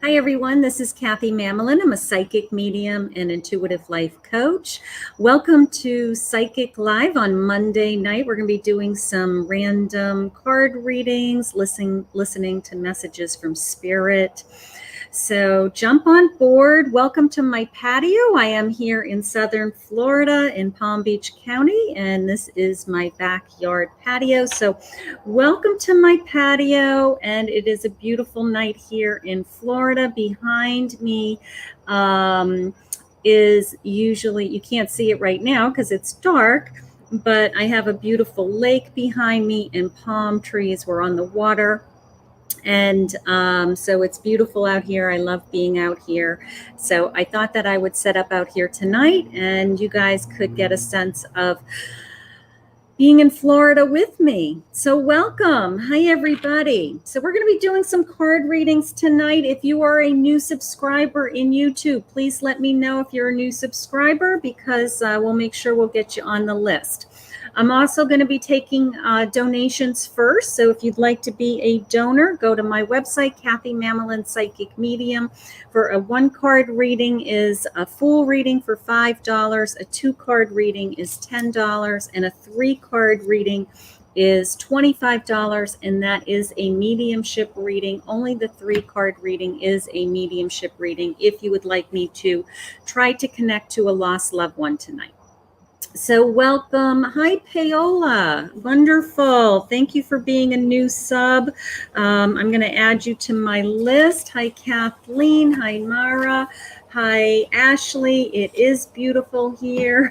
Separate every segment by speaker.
Speaker 1: Hi, everyone. This is Kathy Mamolen. I'm a psychic medium and intuitive life coach. Welcome to Psychic Live on Monday night. We're going to be doing some random card readings, listening to messages from Spirit. So jump on board. Welcome to my patio. I am here in Southern Florida in Palm Beach County, and this is my backyard patio. So welcome to my patio, and it is a beautiful night here in Florida. Behind me is usually, you can't see it right now because it's dark, but I have a beautiful lake behind me and palm trees. We're on the water. And so it's beautiful out here. I love being out here. So I thought that I would set up out here tonight and you guys could get a sense of being in Florida with me. So welcome. Hi, everybody. So we're going to be doing some card readings tonight. If you are a new subscriber in YouTube, please let me know if you're a new subscriber because we'll make sure we'll get you on the list. I'm also going to be taking donations first. So if you'd like to be a donor, go to my website, Kathy Mamolen Psychic Medium. For a 1-card reading is a full reading for $5. A 2-card reading is $10. And a 3-card reading is $25. And that is a mediumship reading. Only the 3-card reading is a mediumship reading if you would like me to try to connect to a lost loved one tonight. So welcome. Hi, Paola. Wonderful. Thank you for being a new sub. I'm going to add you to my list. Hi, Kathleen. Hi, Mara. Hi, Ashley. It is beautiful here.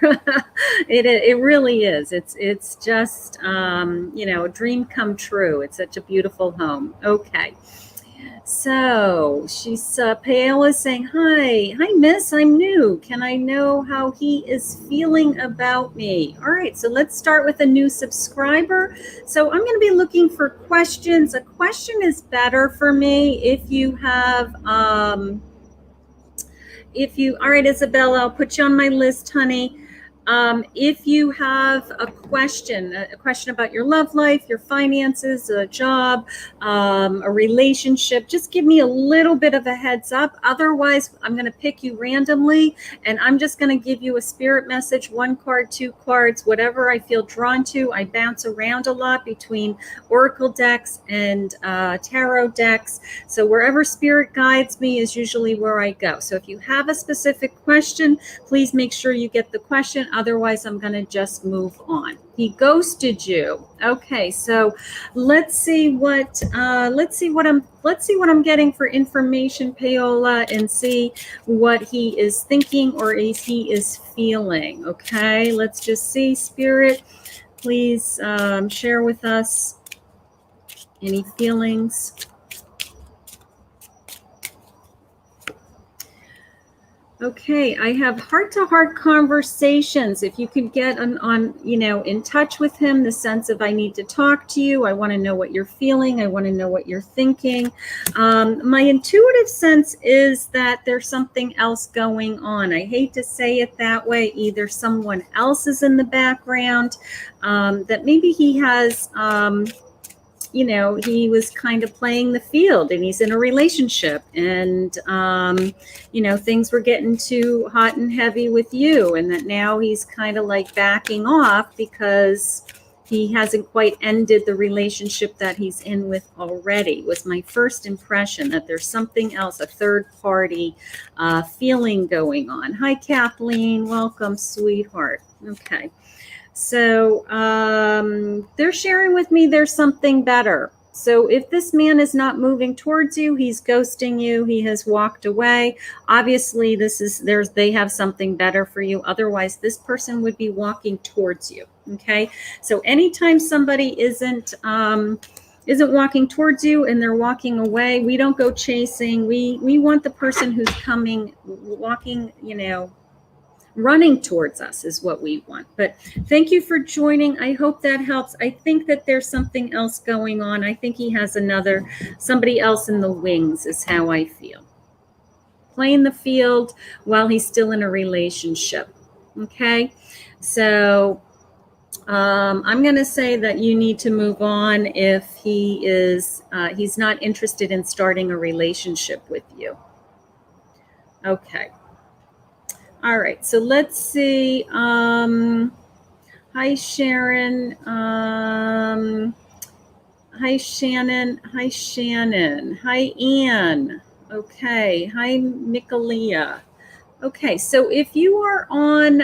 Speaker 1: It really is. It's just, a dream come true. It's such a beautiful home. Okay. So she's Paola's saying, hi, miss, I'm new. Can I know how he is feeling about me? All right, so let's start with a new subscriber. So I'm going to be looking for questions. A question is better for me if you have, all right, Isabella, I'll put you on my list, honey. If you have a question about your love life, your finances, a job, a relationship, just give me a little bit of a heads up. Otherwise, I'm going to pick you randomly and I'm just going to give you a spirit message, 1 card, 2 cards, whatever I feel drawn to. I bounce around a lot between oracle decks and tarot decks. So wherever spirit guides me is usually where I go. So if you have a specific question, please make sure you get the question. Otherwise, I'm going to just move on. He ghosted you. Okay, so let's see what I'm getting for information, Paola, and see what he is thinking or he is feeling. Okay, let's just see. Spirit, please share with us any feelings. Okay, I have heart-to-heart conversations. If you could get in touch with him, the sense of I need to talk to you. I want to know what you're feeling. I want to know what you're thinking. My intuitive sense is that there's something else going on. I hate to say it that way. Either someone else is in the background, that maybe he has... he was kind of playing the field and he's in a relationship and, things were getting too hot and heavy with you and that now he's kind of like backing off because he hasn't quite ended the relationship that he's in with already, was my first impression that there's something else, a third party feeling going on. Hi, Kathleen. Welcome, sweetheart. Okay. So they're sharing with me there's something better. So if this man is not moving towards you, he's ghosting you, he has walked away. Obviously, they have something better for you. Otherwise, this person would be walking towards you. Okay. So anytime somebody isn't walking towards you and they're walking away, we don't go chasing. We want the person who's walking, running towards us is what we want. But thank you for joining. I hope that helps. I think that there's something else going on. I think he has somebody else in the wings is how I feel. Playing the field while he's still in a relationship. Okay. So I'm going to say that you need to move on if he's not interested in starting a relationship with you. Okay. All right. So let's see. Hi, Sharon. Hi, Shannon. Hi, Shannon. Hi, Anne. Okay. Hi, Nicolia. Okay, so if you are on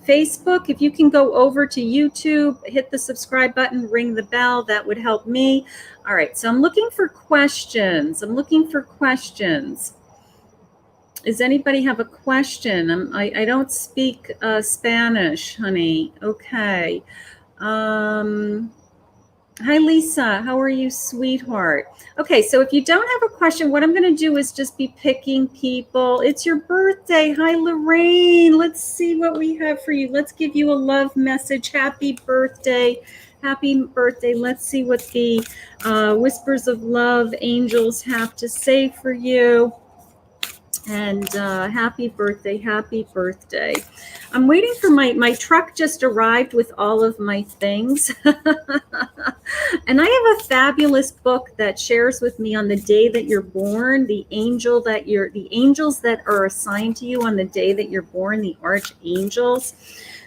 Speaker 1: Facebook, if you can go over to YouTube, hit the subscribe button, ring the bell, that would help me. All right, so I'm looking for questions. Does anybody have a question? I don't speak Spanish, honey. Okay. Hi, Lisa. How are you, sweetheart? Okay, so if you don't have a question, what I'm going to do is just be picking people. It's your birthday. Hi, Lorraine. Let's see what we have for you. Let's give you a love message. Happy birthday. Happy birthday. Let's see what the Whispers of Love angels have to say for you. And happy birthday, happy birthday. I'm waiting for my truck just arrived with all of my things. And I have a fabulous book that shares with me on the day that you're born, the angels that are assigned to you on the day that you're born, the archangels.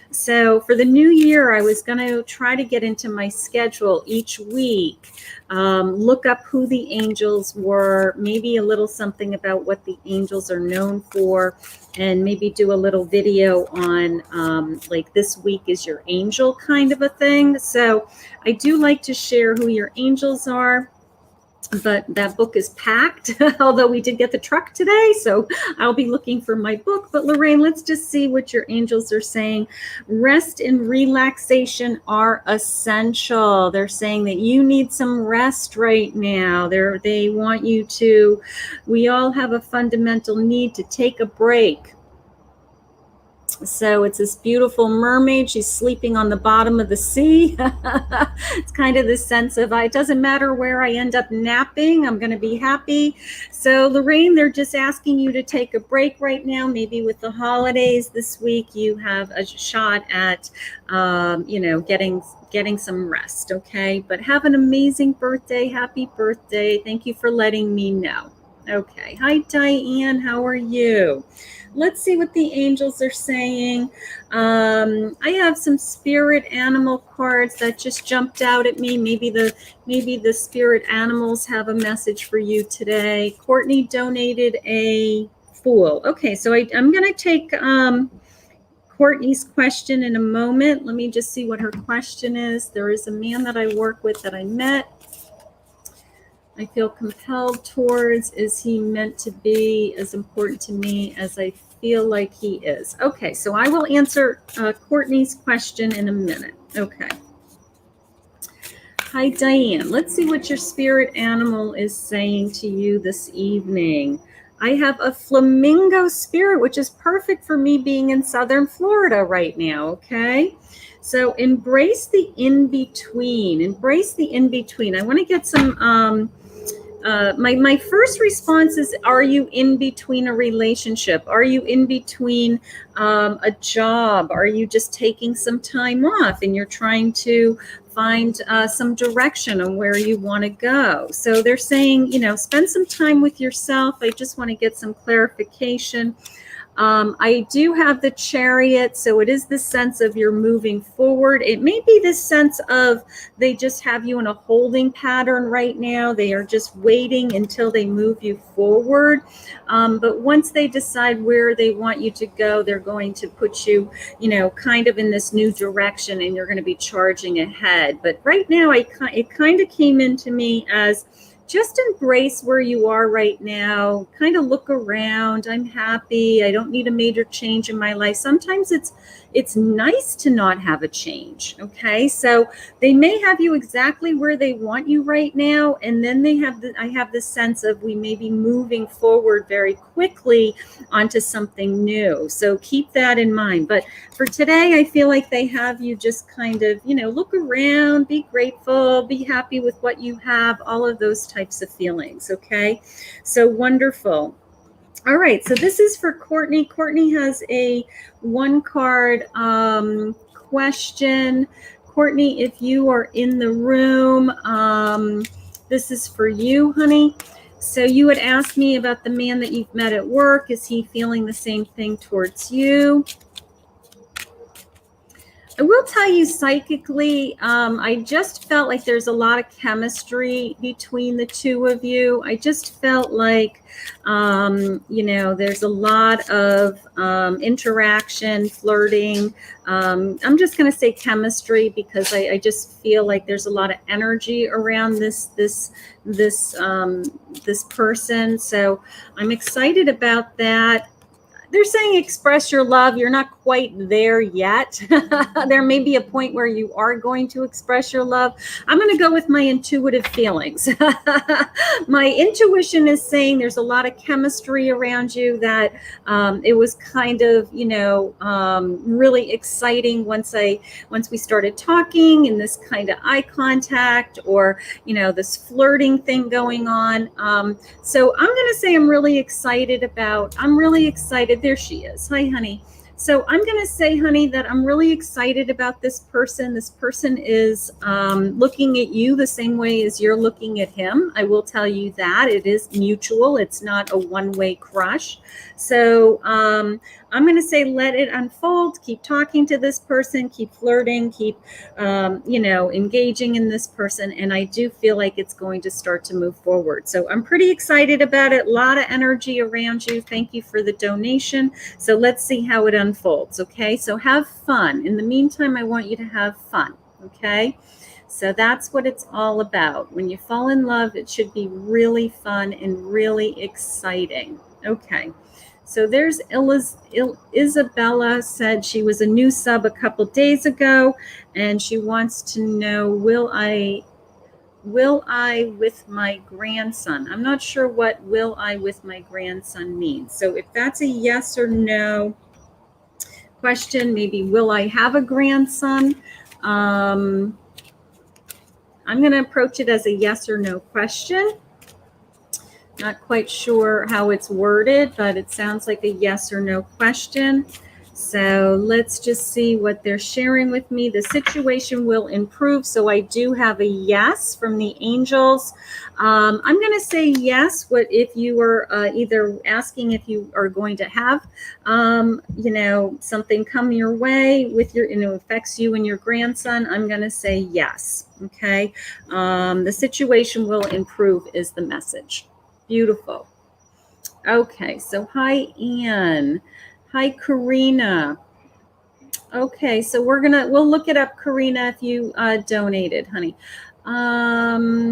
Speaker 1: So for the new year, I was going to try to get into my schedule each week, look up who the angels were, maybe a little something about what the angels are known for, and maybe do a little video on like this week is your angel kind of a thing. So I do like to share who your angels are. But that book is packed, although we did get the truck today, so I'll be looking for my book. But Lorraine, let's just see what your angels are saying. Rest and relaxation are essential. They're saying that you need some rest right now. They want you to, we all have a fundamental need to take a break. So it's this beautiful mermaid. She's sleeping on the bottom of the sea. It's kind of the sense of, it doesn't matter where I end up napping, I'm going to be happy. So Lorraine, they're just asking you to take a break right now. Maybe with the holidays this week, you have a shot at, getting some rest. Okay. But have an amazing birthday. Happy birthday. Thank you for letting me know. Okay. Hi, Diane. How are you? Let's see what the angels are saying. I have some spirit animal cards that just jumped out at me. Maybe the spirit animals have a message for you today. Courtney donated a Fool. Okay, so I'm going to take Courtney's question in a moment. Let me just see what her question is. There is a man that I work with that I met. I feel compelled towards. Is he meant to be as important to me as I feel like he is? Okay, so I will answer Courtney's question in a minute. Okay. Hi, Diane. Let's see what your spirit animal is saying to you this evening. I have a flamingo spirit, which is perfect for me being in Southern Florida right now, okay? So embrace the in-between. Embrace the in-between. I want to get some... my first response is, are you in between a relationship? Are you in between a job? Are you just taking some time off and you're trying to find some direction on where you want to go? So they're saying, spend some time with yourself. I just want to get some clarification. I do have the Chariot, so it is the sense of you're moving forward. It may be this sense of they just have you in a holding pattern right now. They are just waiting until they move you forward. But once they decide where they want you to go, they're going to put you, kind of in this new direction, and you're going to be charging ahead. But right now, it kind of came into me as, just embrace where you are right now. Kind of look around. I'm happy. I don't need a major change in my life. Sometimes it's nice to not have a change. Okay. So they may have you exactly where they want you right now. And then I have this sense of we may be moving forward very quickly onto something new. So keep that in mind. But for today, I feel like they have you just kind of, look around, be grateful, be happy with what you have, all of those types of feelings. Okay. So wonderful. All right. So this is for Courtney. Courtney has a one card question. Courtney, if you are in the room, this is for you, honey. So you had asked me about the man that you've met at work. Is he feeling the same thing towards you? I will tell you psychically, I just felt like there's a lot of chemistry between the two of you. I just felt like, there's a lot of interaction, flirting. I'm just going to say chemistry because I just feel like there's a lot of energy around this person. So I'm excited about that. They're saying express your love. You're not quite there yet. There may be a point where you are going to express your love. I'm going to go with my intuitive feelings. My intuition is saying there's a lot of chemistry around you, that it was kind of, really exciting once we started talking, and this kind of eye contact, or, this flirting thing going on. So I'm going to say I'm really excited. There she is. Hi, honey. So I'm going to say, honey, that I'm really excited about this person. This person is looking at you the same way as you're looking at him. I will tell you that. It is mutual. It's not a one-way crush. So I'm going to say let it unfold. Keep talking to this person. Keep flirting. Keep, engaging in this person. And I do feel like it's going to start to move forward. So I'm pretty excited about it. A lot of energy around you. Thank you for the donation. So let's see how it unfolds. Okay. So have fun. In the meantime, I want you to have fun. Okay. So that's what it's all about. When you fall in love, it should be really fun and really exciting. Okay. So there's Isabella said she was a new sub a couple days ago, and she wants to know, will I with my grandson? I'm not sure what will I with my grandson means. So if that's a yes or no question, maybe will I have a grandson? I'm going to approach it as a yes or no question. Not quite sure how it's worded, but it sounds like a yes or no question. So let's just see what they're sharing with me. The situation will improve. So I do have a yes from the angels. I'm going to say yes. What if you are either asking if you are going to have, something come your way with affects you and your grandson? I'm going to say yes. Okay. The situation will improve is the message. Beautiful. Okay, so hi, Anne. Hi, Karina. Okay, so we'll look it up, Karina, if you donated, honey. Emma,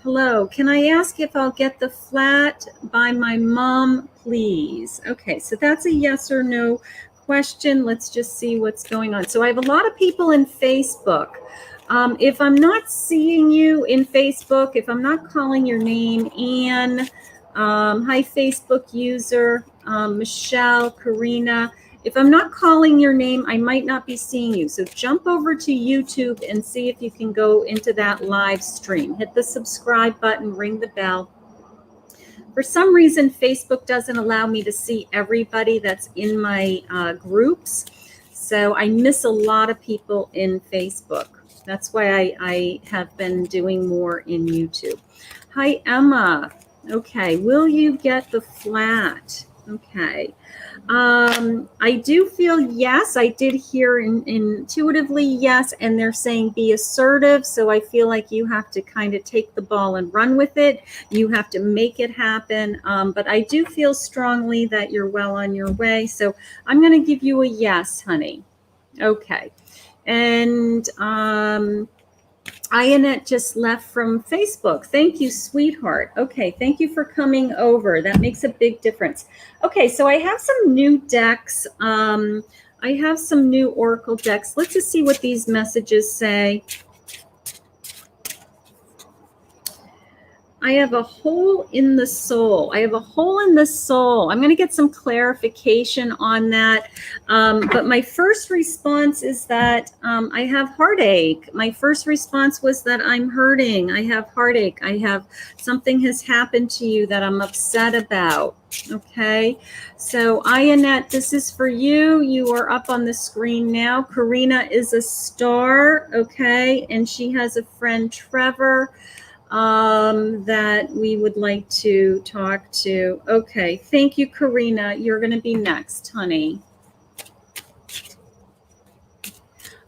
Speaker 1: hello. Can I ask if I'll get the flat by my mom, please? Okay, so that's a yes or no question. Let's just see what's going on. So I have a lot of people in Facebook. If I'm not seeing you in Facebook, if I'm not calling your name, Anne, hi, Facebook user, Michelle, Karina, if I'm not calling your name, I might not be seeing you. So jump over to YouTube and see if you can go into that live stream. Hit the subscribe button, ring the bell. For some reason, Facebook doesn't allow me to see everybody that's in my groups. So I miss a lot of people in Facebook. That's why I have been doing more in YouTube. Hi, Emma. Okay, will you get the flat? Okay. I do feel yes. I did hear intuitively yes, and they're saying be assertive. So I feel like you have to kind of take the ball and run with it. You have to make it happen. But I do feel strongly that you're well on your way. So I'm going to give you a yes, honey. Okay. And Ionette just left from Facebook. Thank you, sweetheart. Okay, thank you for coming over. That makes a big difference. Okay, so I have some new decks. I have some new Oracle decks. Let's just see what these messages say. I have a hole in the soul. I have a hole in the soul. I'm going to get some clarification on that. But my first response is that I have heartache. My first response was that I'm hurting. I have heartache. I have something has happened to you that I'm upset about. Okay. So Ionette, this is for you. You are up on the screen now. Karina is a star. Okay. And she has a friend, Trevor, that we would like to talk to. Okay, thank you, Karina. You're going to be next, honey.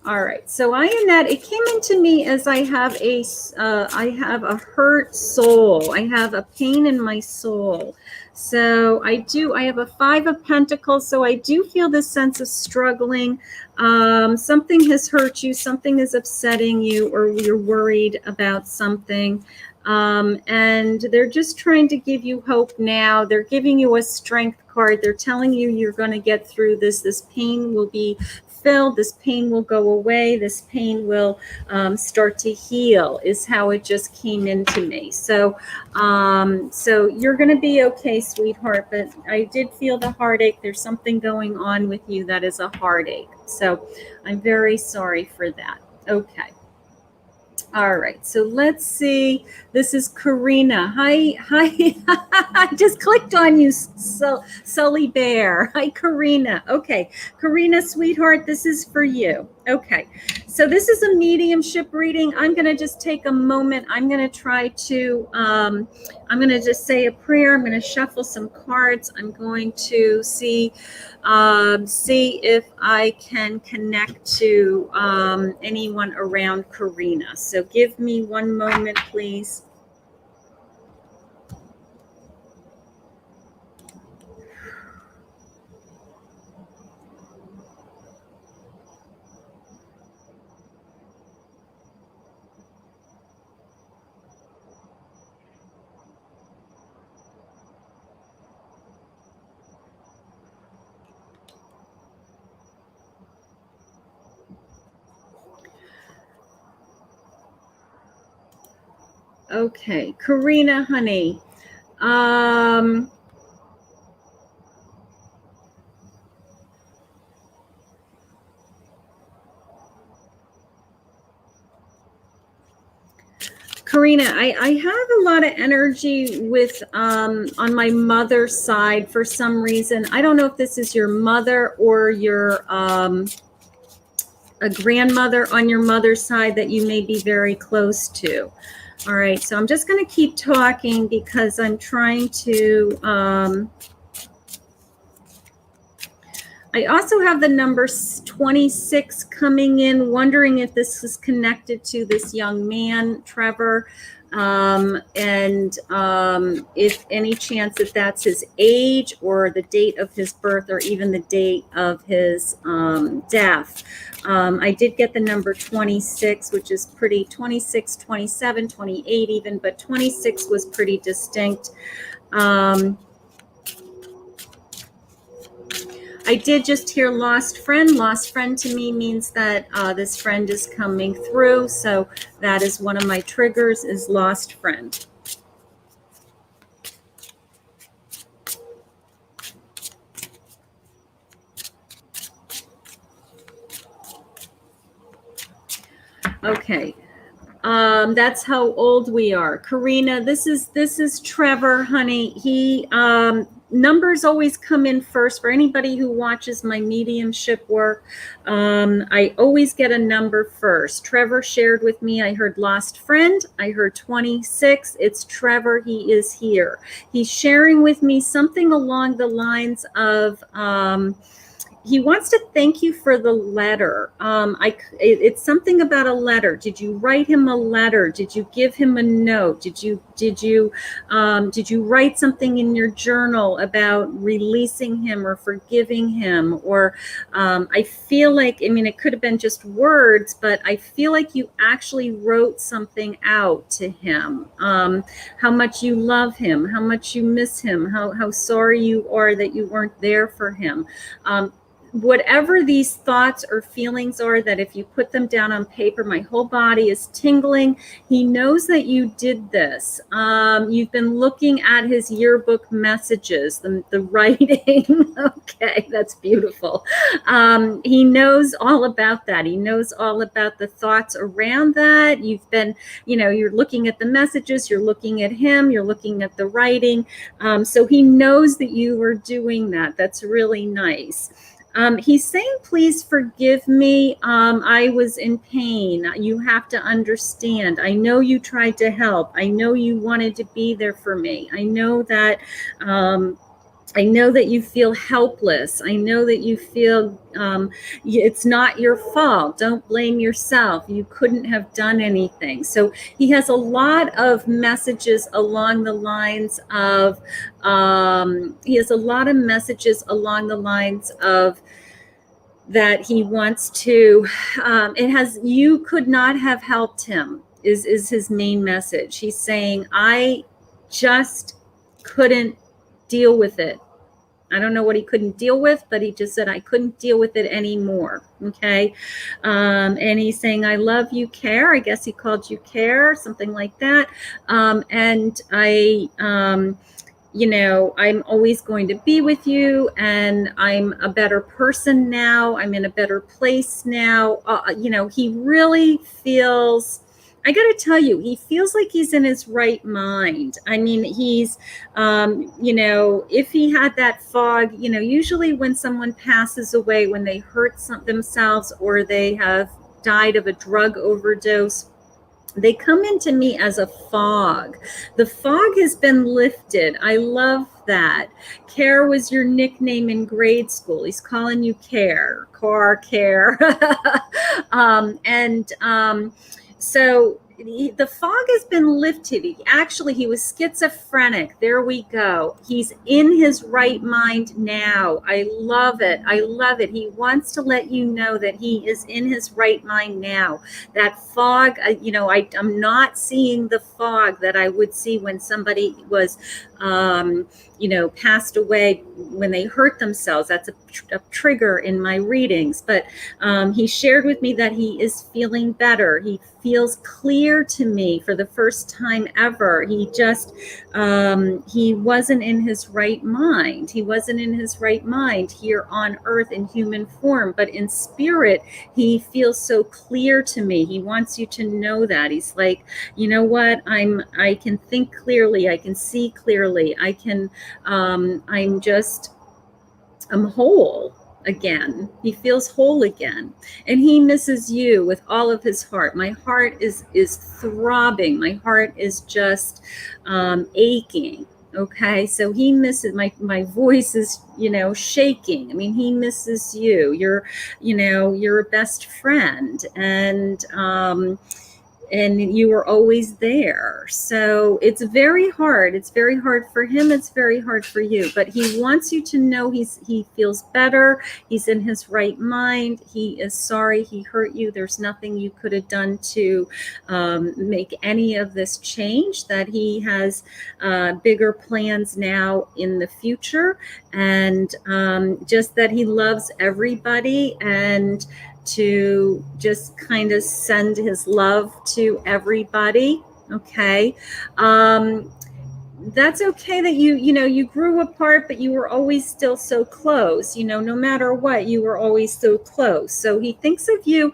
Speaker 1: All right, so Ionette, it came into me as I have a hurt soul. I have a pain in my soul. So I have a 5 of Pentacles. So I do feel this sense of struggling. Something has hurt you, something is upsetting you, or you're worried about something. And they're just trying to give you hope now. They're giving you a strength card. They're telling you you're going to get through this. This pain will be filled. This pain will go away. This pain will start to heal, is how it just came into me. So, so you're going to be okay, sweetheart. But I did feel the heartache. There's something going on with you that is a heartache. So I'm very sorry for that. Okay. All right, so let's see. This is Karina. Hi. I just clicked on you, Sully Bear. Hi, Karina. Okay, Karina, sweetheart, this is for you. Okay, so this is a mediumship reading. I'm going to just take a moment. I'm going to try to, I'm going to just say a prayer. I'm going to shuffle some cards. I'm going to see if I can connect to anyone around Karina. So give me one moment, please. Okay, Karina, honey. Karina, I have a lot of energy with on my mother's side for some reason. I don't know if this is your mother or your a grandmother on your mother's side that you may be very close to. All right, so I'm just going to keep talking because I'm trying to I also have the number 26 coming in, wondering if this is connected to this young man, Trevor, and if any chance that that's his age or the date of his birth or even the date of his death. I did get the number 26, which is pretty, 26, 27, 28 even, but 26 was pretty distinct. I did just hear lost friend. Lost friend to me means that this friend is coming through. So that is one of my triggers, is lost friend. Okay. That's how old we are. Karina, this is Trevor, honey. He numbers always come in first for anybody who watches my mediumship work. I always get a number first. Trevor shared with me, I heard lost friend. I heard 26. It's Trevor. He is here. He's sharing with me something along the lines of, he wants to thank you for the letter. It's something about a letter. Did you write him a letter? Did you give him a note? Did you write something in your journal about releasing him or forgiving him? Or I feel like, I mean, it could have been just words, but I feel like you actually wrote something out to him. How much you love him, how much you miss him, how sorry you are that you weren't there for him. whatever these thoughts or feelings are, that if you put them down on paper, my whole body is tingling. He knows that you did this. You've been looking at his yearbook messages, the writing. Okay, that's beautiful. He knows all about that. He knows all about the thoughts around that. You've been, you're looking at the messages, you're looking at him, you're looking at the writing. So he knows that you were doing that. That's really nice. He's saying, please forgive me. I was in pain. You have to understand. I know you tried to help. I know you wanted to be there for me. I know that you feel helpless. I know that you feel it's not your fault. Don't blame yourself. You couldn't have done anything. So he has a lot of messages along the lines of, that he wants to, you could not have helped him is his main message. He's saying, I just couldn't deal with it. I don't know what he couldn't deal with, but he just said, I couldn't deal with it anymore. Okay. And he's saying, I love you, Care. I guess he called you Care, something like that. And I'm always going to be with you, and I'm a better person now. I'm in a better place now. He really feels, I got to tell you, he feels like he's in his right mind. I mean, he's, if he had that fog, usually when someone passes away, when they hurt themselves or they have died of a drug overdose, they come into me as a fog. The fog has been lifted. I love that. Care was your nickname in grade school. He's calling you Care. Care. So the fog has been lifted. He was schizophrenic. There we go. He's in his right mind now. I love it. I love it. He wants to let you know that he is in his right mind now. That fog, I'm not seeing the fog that I would see when somebody was, passed away, when they hurt themselves. That's a trigger in my readings. But he shared with me that he is feeling better. He feels clear to me for the first time ever. He just, he wasn't in his right mind. He wasn't in his right mind here on earth in human form, but in spirit, he feels so clear to me. He wants you to know that. He's like, you know what? I can think clearly. I can see clearly. I can, I'm whole again. He feels whole again, and he misses you with all of his heart. My heart is throbbing. My heart is just aching. Okay, so he misses, my voice is, shaking. I mean, he misses you. You're a best friend, and you were always there. So it's very hard. It's very hard for him. It's very hard for you. But he wants you to know he feels better. He's in his right mind. He is sorry he hurt you. There's nothing you could have done to make any of this change. That he has bigger plans now in the future. And just that he loves everybody, and to just kind of send his love to everybody. Okay. That's okay that you grew apart, but you were always still so close. No matter what, you were always so close. So he thinks of you.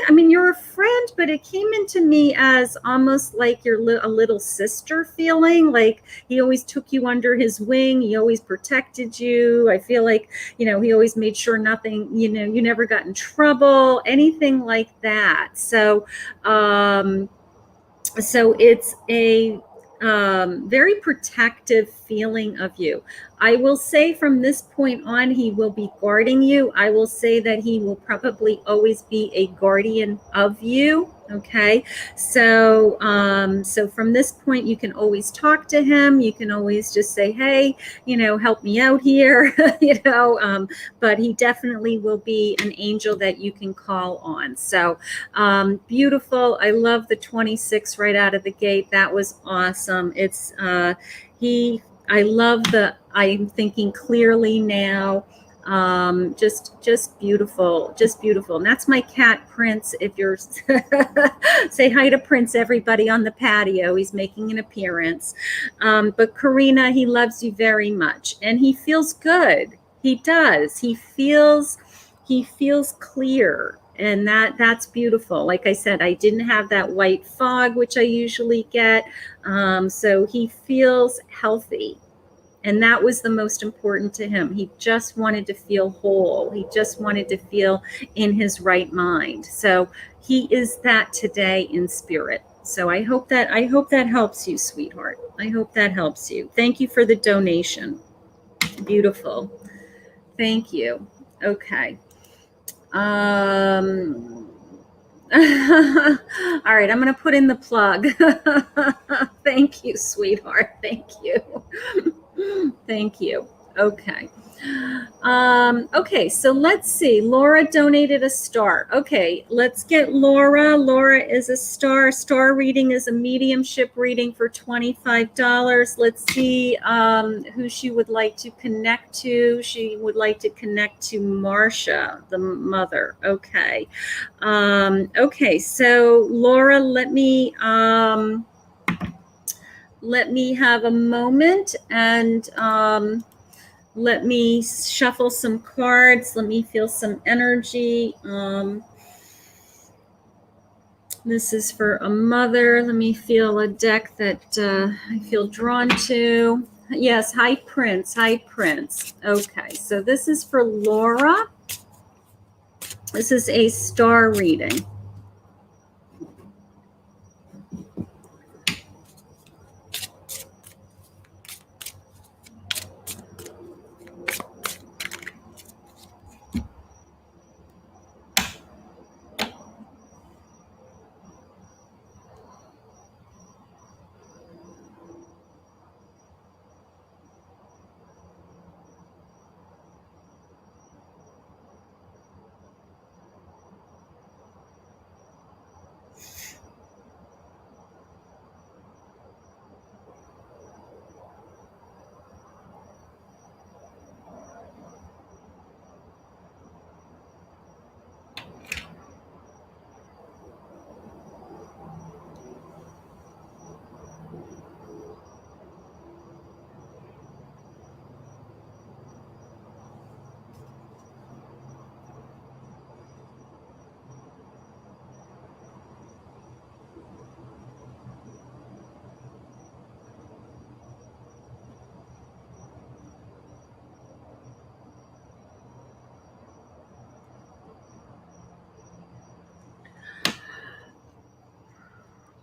Speaker 1: You're a friend, but it came into me as almost like you're a little sister feeling. Like he always took you under his wing. He always protected you. I feel like, he always made sure nothing, you never got in trouble, anything like that. So it's a very protective feeling of you. I will say from this point on, he will be guarding you. I will say that he will probably always be a guardian of you. Okay. So from this point, you can always talk to him. You can always just say, hey, help me out here, but he definitely will be an angel that you can call on. So beautiful. I love the 26 right out of the gate. That was awesome. I'm thinking clearly now. Just beautiful, just beautiful. And that's my cat Prince. If you're say hi to Prince, everybody on the patio, he's making an appearance. But Karina, he loves you very much, and he feels good. He does. He feels clear, and that's beautiful. Like I said, I didn't have that white fog, which I usually get. So he feels healthy. And that was the most important to him. He just wanted to feel whole. He just wanted to feel in his right mind. So he is that today in spirit. So I hope that helps you, sweetheart. I hope that helps you. Thank you for the donation. Beautiful. Thank you. Okay. All right, I'm going to put in the plug. Thank you, sweetheart. Thank you. Thank you. Okay. Okay, so let's see. Laura donated a star. Okay, let's get Laura. Laura is a star. Star reading is a mediumship reading for $25. Let's see who she would like to connect to. She would like to connect to Marcia, the mother. Okay. Okay, so Laura, let me have a moment and let me shuffle some cards. Let me feel some energy. This is for a mother. Let me feel a deck that I feel drawn to. Yes, hi Prince. Hi Prince. Okay, so this is for Laura. This is a star reading.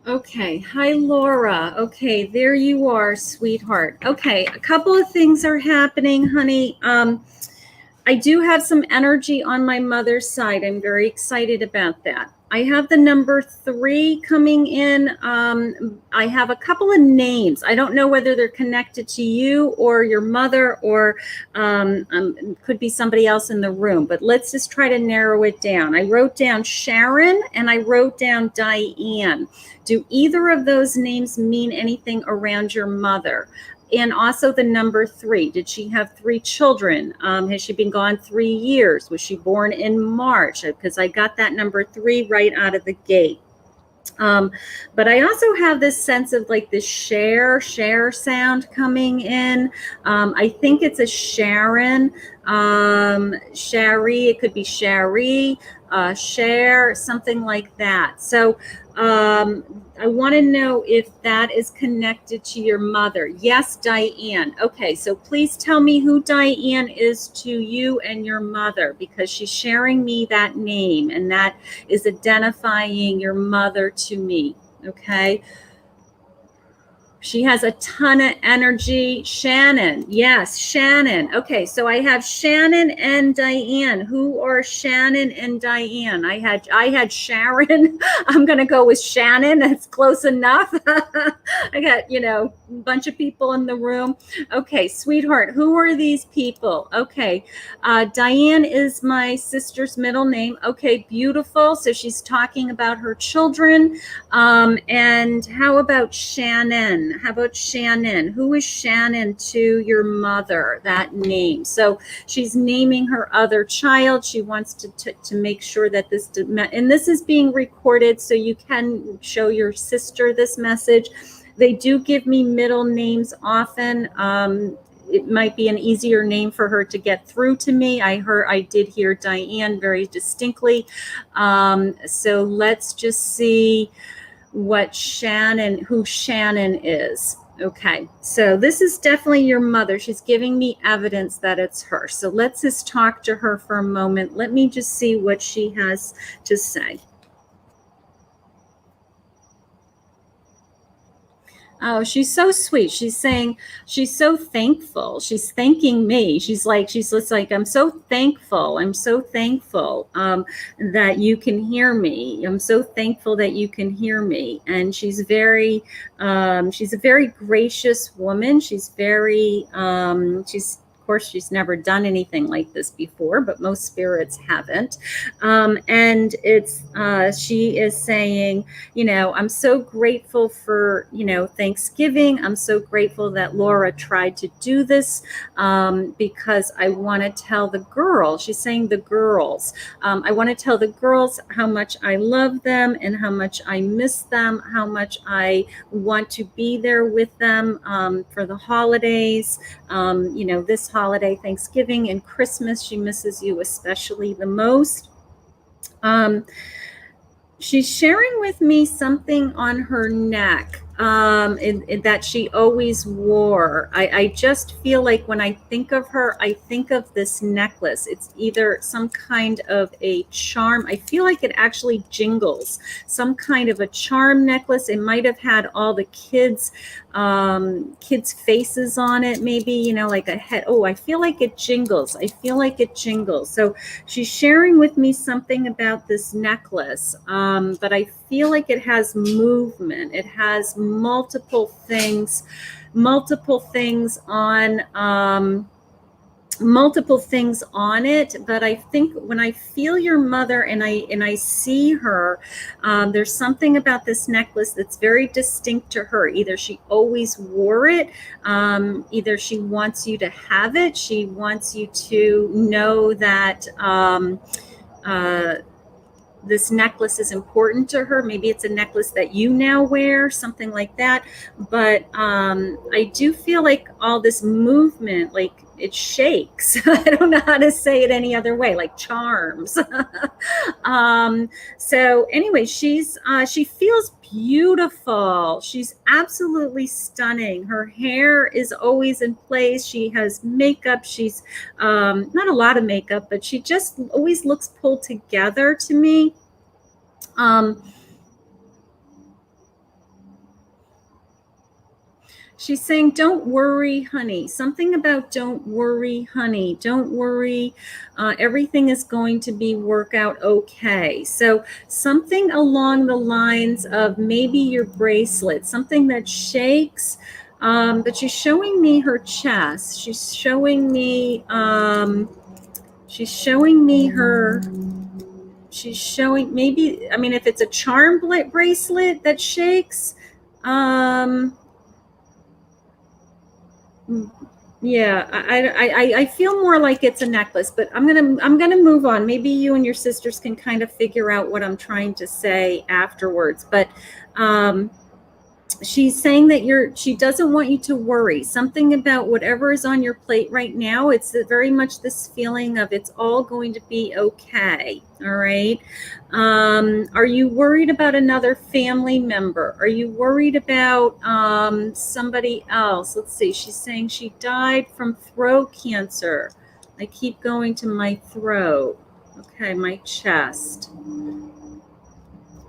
Speaker 1: Okay. Hi, Laura. Okay, there you are, sweetheart. Okay, a couple of things are happening, honey. I do have some energy on my mother's side. I'm very excited about that. I have the number 3 coming in. I have a couple of names. I don't know whether they're connected to you or your mother or could be somebody else in the room, but let's just try to narrow it down. I wrote down Sharon and I wrote down Diane. Do either of those names mean anything around your mother? And also the number 3. Did she have 3 children? Has she been gone 3 years? Was she born in March? Because I got that number 3 right out of the gate. But I also have this sense of like this share sound coming in. I think it's a Sharon, Sherry, it could be Sherry, share, something like that. So I want to know if that is connected to your mother. Yes, Diane. Okay, so please tell me who Diane is to you and your mother, because she's sharing me that name and that is identifying your mother to me. Okay. She has a ton of energy. Shannon. Yes, Shannon. Okay, so I have Shannon and Diane. Who are Shannon and Diane? I had Sharon. I'm going to go with Shannon. That's close enough. I got, a bunch of people in the room. Okay, sweetheart, who are these people? Okay, Diane is my sister's middle name. Okay, beautiful. So she's talking about her children. And how about Shannon? Shannon. How about Shannon? Who is Shannon to your mother, that name? So she's naming her other child. She wants to make sure that this, and this is being recorded, so you can show your sister this message. They do give me middle names often. It might be an easier name for her to get through to me. I did hear Diane very distinctly. So let's just see who Shannon is. Okay, so this is definitely your mother. She's giving me evidence that it's her. So let's just talk to her for a moment. Let me just see what she has to say. Oh, she's so sweet. She's saying she's so thankful. She's thanking me. She's just like, I'm so thankful. I'm so thankful that you can hear me. I'm so thankful that you can hear me. And she's a very gracious woman. She's of course, she's never done anything like this before, but most spirits haven't. And she is saying, I'm so grateful for, Thanksgiving. I'm so grateful that Laura tried to do this because I want to tell the girls, she's saying the girls, I want to tell the girls how much I love them and how much I miss them, how much I want to be there with them for the holidays. This holiday, Thanksgiving and Christmas, she misses you especially the most. She's sharing with me something on her neck that she always wore. I just feel like when I think of her, I think of this necklace. It's either some kind of a charm. I feel like it actually jingles. Some kind of a charm necklace. It might have had all the kids' faces on it, maybe, like a head. Oh, I feel like it jingles. I feel like it jingles. So she's sharing with me something about this necklace, but I feel like it has movement. It has multiple things on it. But I think when I feel your mother and I see her, there's something about this necklace that's very distinct to her. Either she always wore it, either she wants you to have it, she wants you to know that this necklace is important to her. Maybe it's a necklace that you now wear, something like that. But I do feel like all this movement, like it shakes. I don't know how to say it any other way, like charms. So anyway, she feels beautiful. She's absolutely stunning. Her hair is always in place. She has makeup. She's not a lot of makeup, but she just always looks pulled together to me. She's saying, don't worry, honey. Something about don't worry, honey. Don't worry. Everything is going to work out okay. So something along the lines of maybe your bracelet, something that shakes. But she's showing me her chest. She's showing me maybe, if it's a charm bracelet that shakes, yeah, I feel more like it's a necklace, but I'm gonna move on. Maybe you and your sisters can kind of figure out what I'm trying to say afterwards. But she's saying that she doesn't want you to worry. Something about whatever is on your plate right now. It's very much this feeling of it's all going to be okay. All right. Are you worried about another family member? Are you worried about somebody else? Let's see. She's saying she died from throat cancer. I keep going to my throat. Okay, my chest.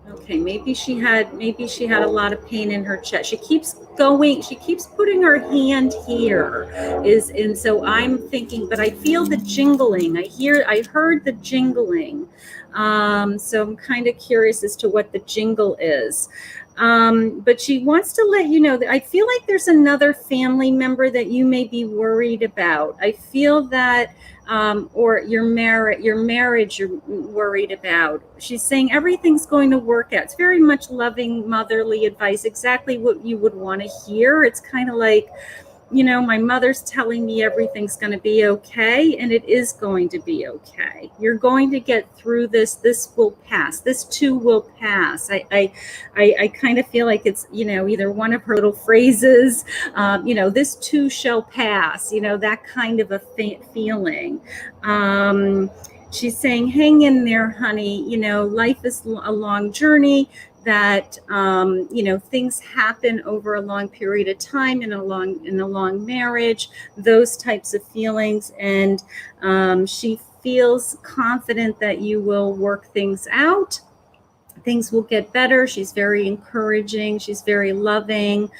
Speaker 1: Okay, maybe she had a lot of pain in her chest. She keeps putting her hand here. And so I'm thinking, but I feel the jingling. I heard the jingling. So I'm kind of curious as to what the jingle is. But she wants to let you know that I feel like there's another family member that you may be worried about. I feel that, or your marriage you're worried about. She's saying everything's going to work out. It's very much loving, motherly advice, exactly what you would want to hear. It's kind of like, you know, my mother's telling me everything's going to be okay, and it is going to be okay. You're going to get through this. This will pass. This too will pass. I kind of feel like it's, you know, either one of her little phrases, you know, this too shall pass, you know, that kind of a feeling. She's saying, hang in there, honey. You know, life is a long journey, that you know, things happen over a long period of time in a long marriage, those types of feelings. And she feels confident that you will work things out. Things will get better. She's very encouraging. She's very loving.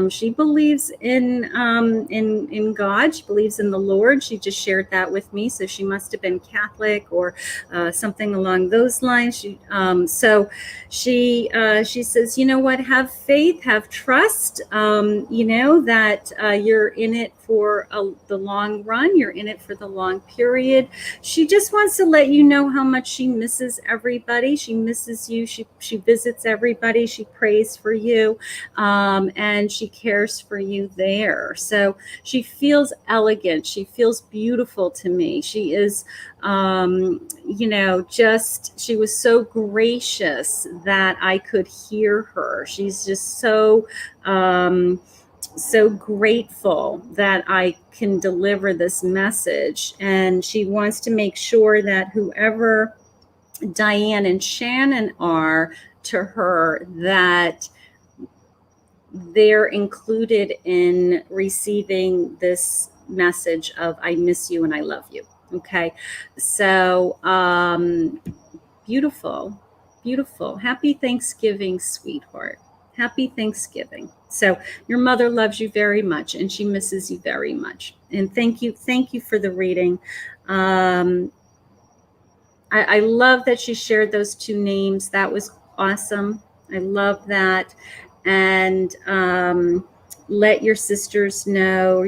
Speaker 1: She believes in God. She believes in the Lord. She just shared that with me, so she must have been Catholic or something along those lines. So she says, you know what? Have faith, have trust. You know that you're in it for the long run. You're in it for the long period. She just wants to let you know how much she misses everybody. She misses you. She visits everybody. She prays for you, and she cares for you there. So she feels elegant. She feels beautiful to me. She is, you know, just, she was so gracious that I could hear her. She's just so grateful that I can deliver this message. And she wants to make sure that whoever Diane and Shannon are to her, that they're included in receiving this message of I miss you and I love you. Okay. So beautiful, beautiful. Happy Thanksgiving, sweetheart. Happy Thanksgiving. So your mother loves you very much, and she misses you very much. And thank you for the reading. I love that she shared those two names. That was awesome. I love that. And let your sisters know,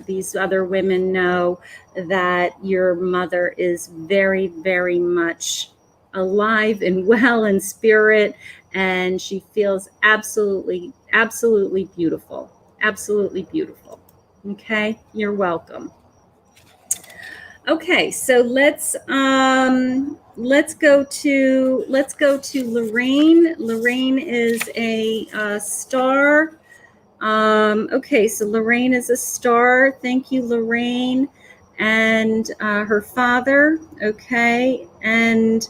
Speaker 1: these other women know, that your mother is very, very much alive and well in spirit, and she feels absolutely, absolutely beautiful. Absolutely beautiful. Okay, you're welcome. Okay, so let's go to Lorraine. Lorraine is a star. Okay, so Lorraine is a star. Thank you, Lorraine. And her father. Okay, and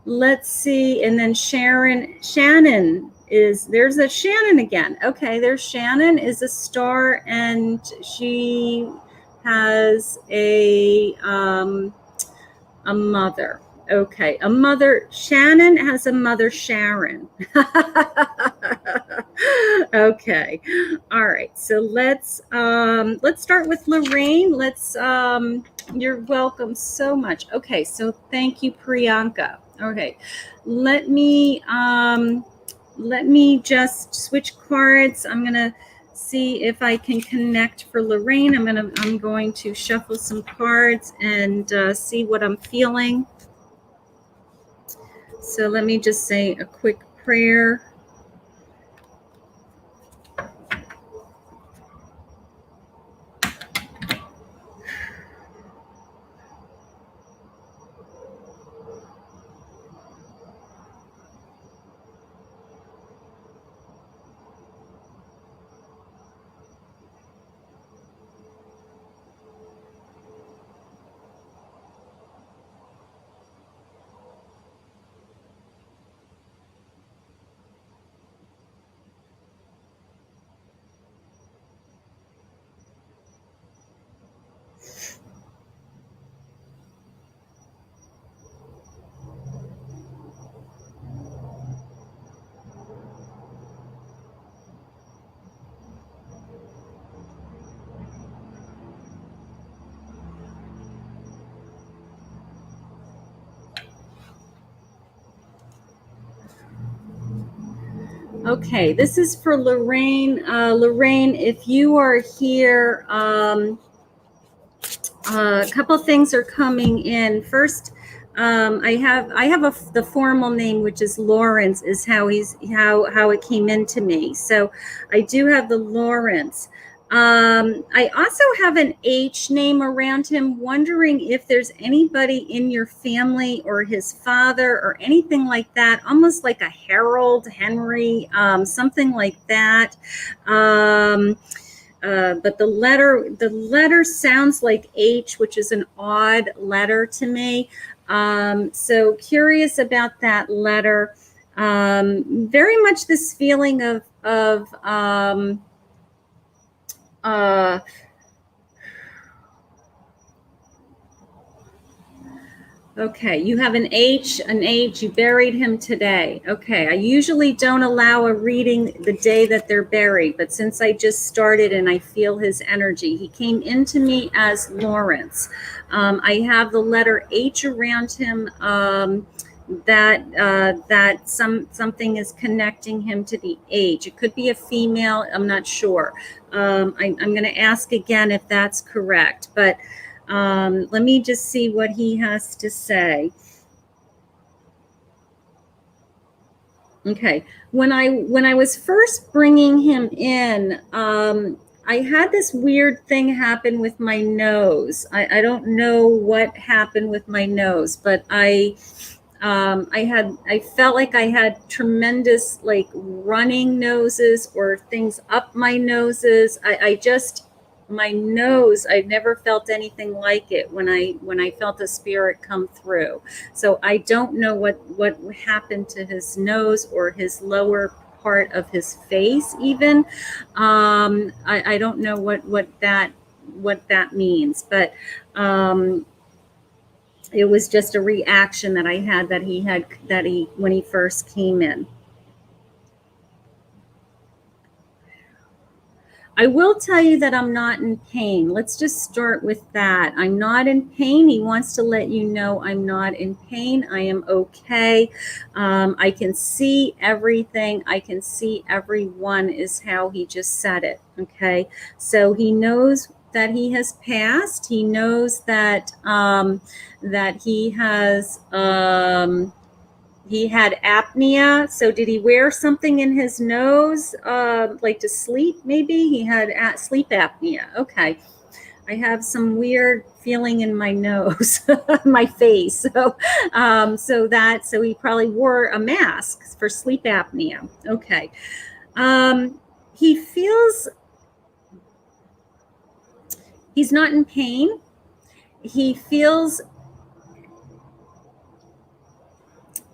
Speaker 1: let's see. And then Shannon is, there's a Shannon again. Okay, there's Shannon is a star, and she has a mother. Okay, a mother. Shannon has a mother, Sharon. Okay, all right. So let's start with Lorraine. You're welcome so much. Okay, so thank you, Priyanka. Okay, let me just switch cards. I'm gonna see if I can connect for Lorraine. I'm going to shuffle some cards and see what I'm feeling. So let me just say a quick prayer. Okay, this is for Lorraine. Lorraine, if you are here, a couple things are coming in. First, I have the formal name, which is Lawrence, is how it came into me. So I do have the Lawrence. I also have an H name around him, wondering if there's anybody in your family or his father or anything like that, almost like a Harold, Henry, something like that. But the letter sounds like H, which is an odd letter to me. So curious about that letter. Very much this feeling of okay, you have an H, you buried him today. Okay, I usually don't allow a reading the day that they're buried, but since I just started and I feel his energy, he came into me as Lawrence. I have the letter H around him, that something is connecting him to the H. It could be a female, I'm not sure. I'm going to ask again if that's correct, but let me just see what he has to say. Okay, when I was first bringing him in, I had this weird thing happen with my nose. I don't know what happened with my nose, but I felt like I had tremendous like running noses or things up my noses. My nose, I never felt anything like it when I felt a spirit come through. So I don't know what happened to his nose or his lower part of his face even. I don't know what that means, but it was just a reaction that I had when he first came in. I will tell you that I'm not in pain. Let's just start with that. I'm not in pain. He wants to let you know I'm not in pain. I am okay. I can see everything. I can see everyone is how he just said it. Okay. So he knows that he has passed. He knows that that he has he had apnea. So did he wear something in his nose, like to sleep? Maybe he had sleep apnea. Okay. I have some weird feeling in my nose, my face. So, so he probably wore a mask for sleep apnea. Okay. He feels he's not in pain. He feels,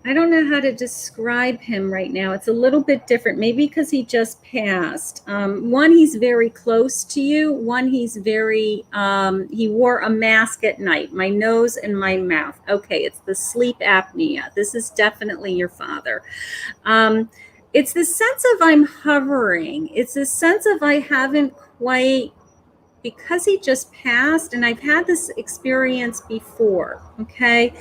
Speaker 1: I don't know how to describe him right now. It's a little bit different, maybe because he just passed. One, he's very close to you. One, he's very, he wore a mask at night, my nose and my mouth. Okay, it's the sleep apnea. This is definitely your father. It's the sense of I'm hovering. It's the sense of I haven't quite, because he just passed, and I've had this experience before, okay?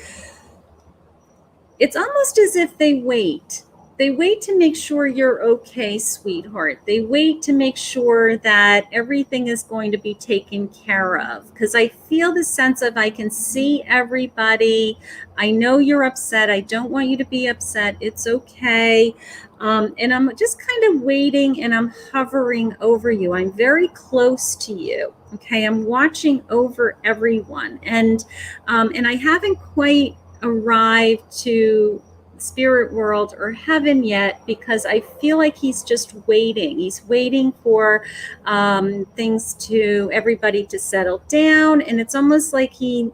Speaker 1: It's almost as if they wait. They wait to make sure you're okay, sweetheart. They wait to make sure that everything is going to be taken care of. Because I feel the sense of I can see everybody. I know you're upset. I don't want you to be upset. It's okay. And I'm just kind of waiting and I'm hovering over you. I'm very close to you. Okay, I'm watching over everyone. And I haven't quite arrived to spirit world or heaven yet, because I feel like he's just waiting. He's waiting for everybody to settle down, and it's almost like he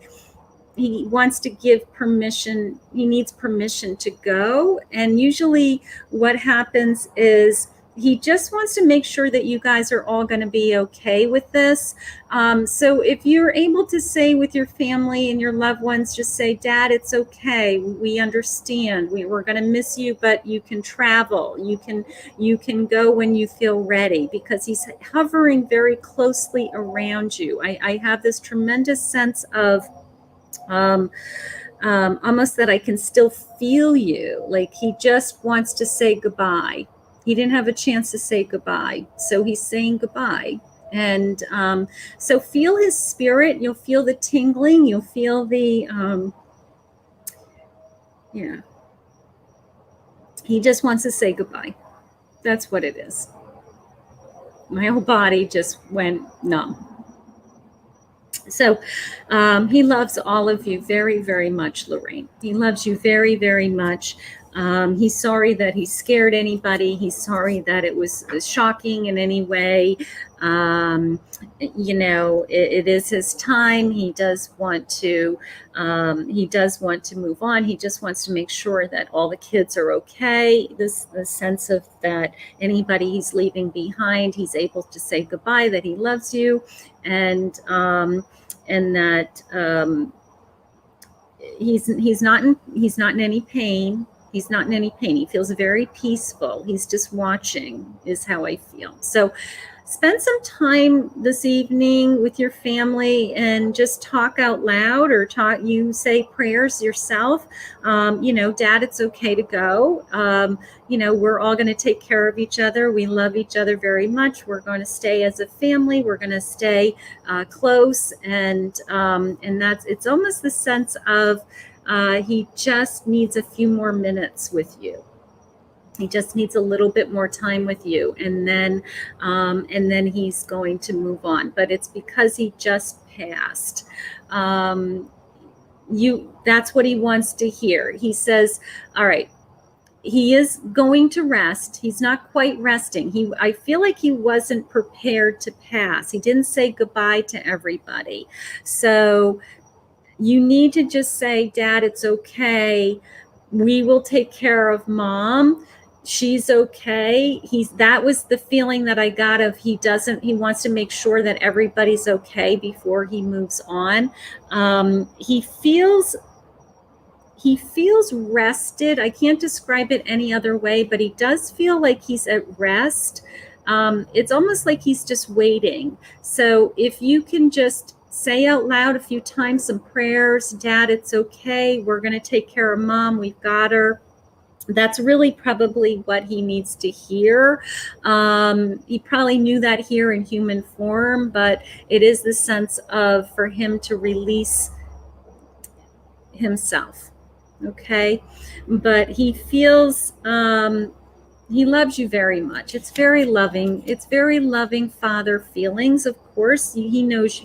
Speaker 1: wants to give permission. He needs permission to go, and usually what happens is he just wants to make sure that you guys are all going to be okay with this. So if you're able to say with your family and your loved ones, just say, Dad, it's okay. We understand. We're going to miss you, but you can travel. You can go when you feel ready, because he's hovering very closely around you. I have this tremendous sense of almost that I can still feel you. Like he just wants to say goodbye. He didn't have a chance to say goodbye. So he's saying goodbye. And so feel his spirit. You'll feel the tingling. You'll feel the, yeah. He just wants to say goodbye. That's what it is. My whole body just went numb. So he loves all of you very, very much, Lorraine. He loves you very, very much. He's sorry that he scared anybody. He's sorry that it was shocking in any way. You know, it is his time. He does want to. He does want to move on. He just wants to make sure that all the kids are okay. The sense of that anybody he's leaving behind, he's able to say goodbye. That he loves you, and that he's not in any pain. He's not in any pain. He feels very peaceful. He's just watching, is how I feel. So spend some time this evening with your family and just talk out loud, or you say prayers yourself. You know, Dad, it's okay to go. You know, we're all going to take care of each other. We love each other very much. We're going to stay as a family. We're going to stay close. And it's almost the sense of he just needs a few more minutes with you. He just needs a little bit more time with you, and then he's going to move on. But it's because he just passed. That's what he wants to hear. He says, all right, he is going to rest. He's not quite resting. I feel like he wasn't prepared to pass. He didn't say goodbye to everybody. So you need to just say, Dad, it's okay. We will take care of Mom. She's okay. That was the feeling that I got of he wants to make sure that everybody's okay before he moves on. He feels rested. I can't describe it any other way, but he does feel like he's at rest. It's almost like he's just waiting. So if you can just say out loud a few times some prayers, Dad, it's okay. We're going to take care of Mom. We've got her. That's really probably what he needs to hear. He probably knew that here in human form, but it is the sense of for him to release himself. Okay. But he feels, he loves you very much. It's very loving. It's very loving father feelings. Of course, he knows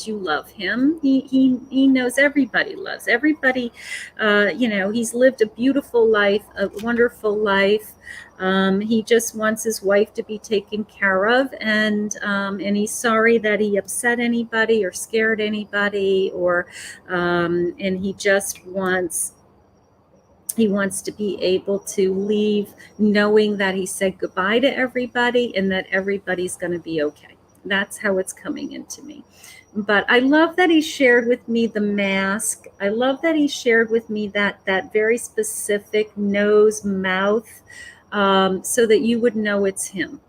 Speaker 1: you love him. He knows everybody loves everybody. You know, he's lived a beautiful life, a wonderful life. He just wants his wife to be taken care of, and he's sorry that he upset anybody or scared anybody, or and he just wants. He wants to be able to leave knowing that he said goodbye to everybody and that everybody's going to be okay. That's how it's coming into me. But I love that he shared with me the mask. I love that he shared with me that very specific nose, mouth, so that you would know it's him.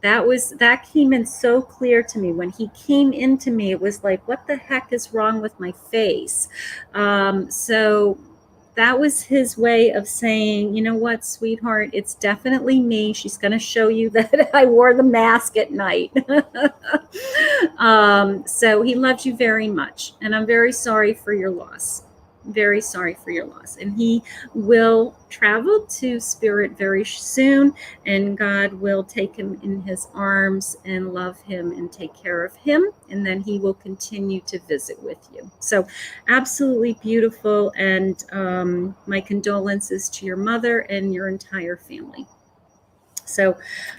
Speaker 1: That came in so clear to me. When he came into me, it was like, what the heck is wrong with my face? So that was his way of saying, you know what, sweetheart, it's definitely me. She's going to show you that I wore the mask at night. So he loves you very much. And I'm very sorry for your loss. Very sorry for your loss. And he will travel to spirit very soon, and God will take him in his arms and love him and take care of him, and then he will continue to visit with you. So absolutely beautiful, and my condolences to your mother and your entire family. So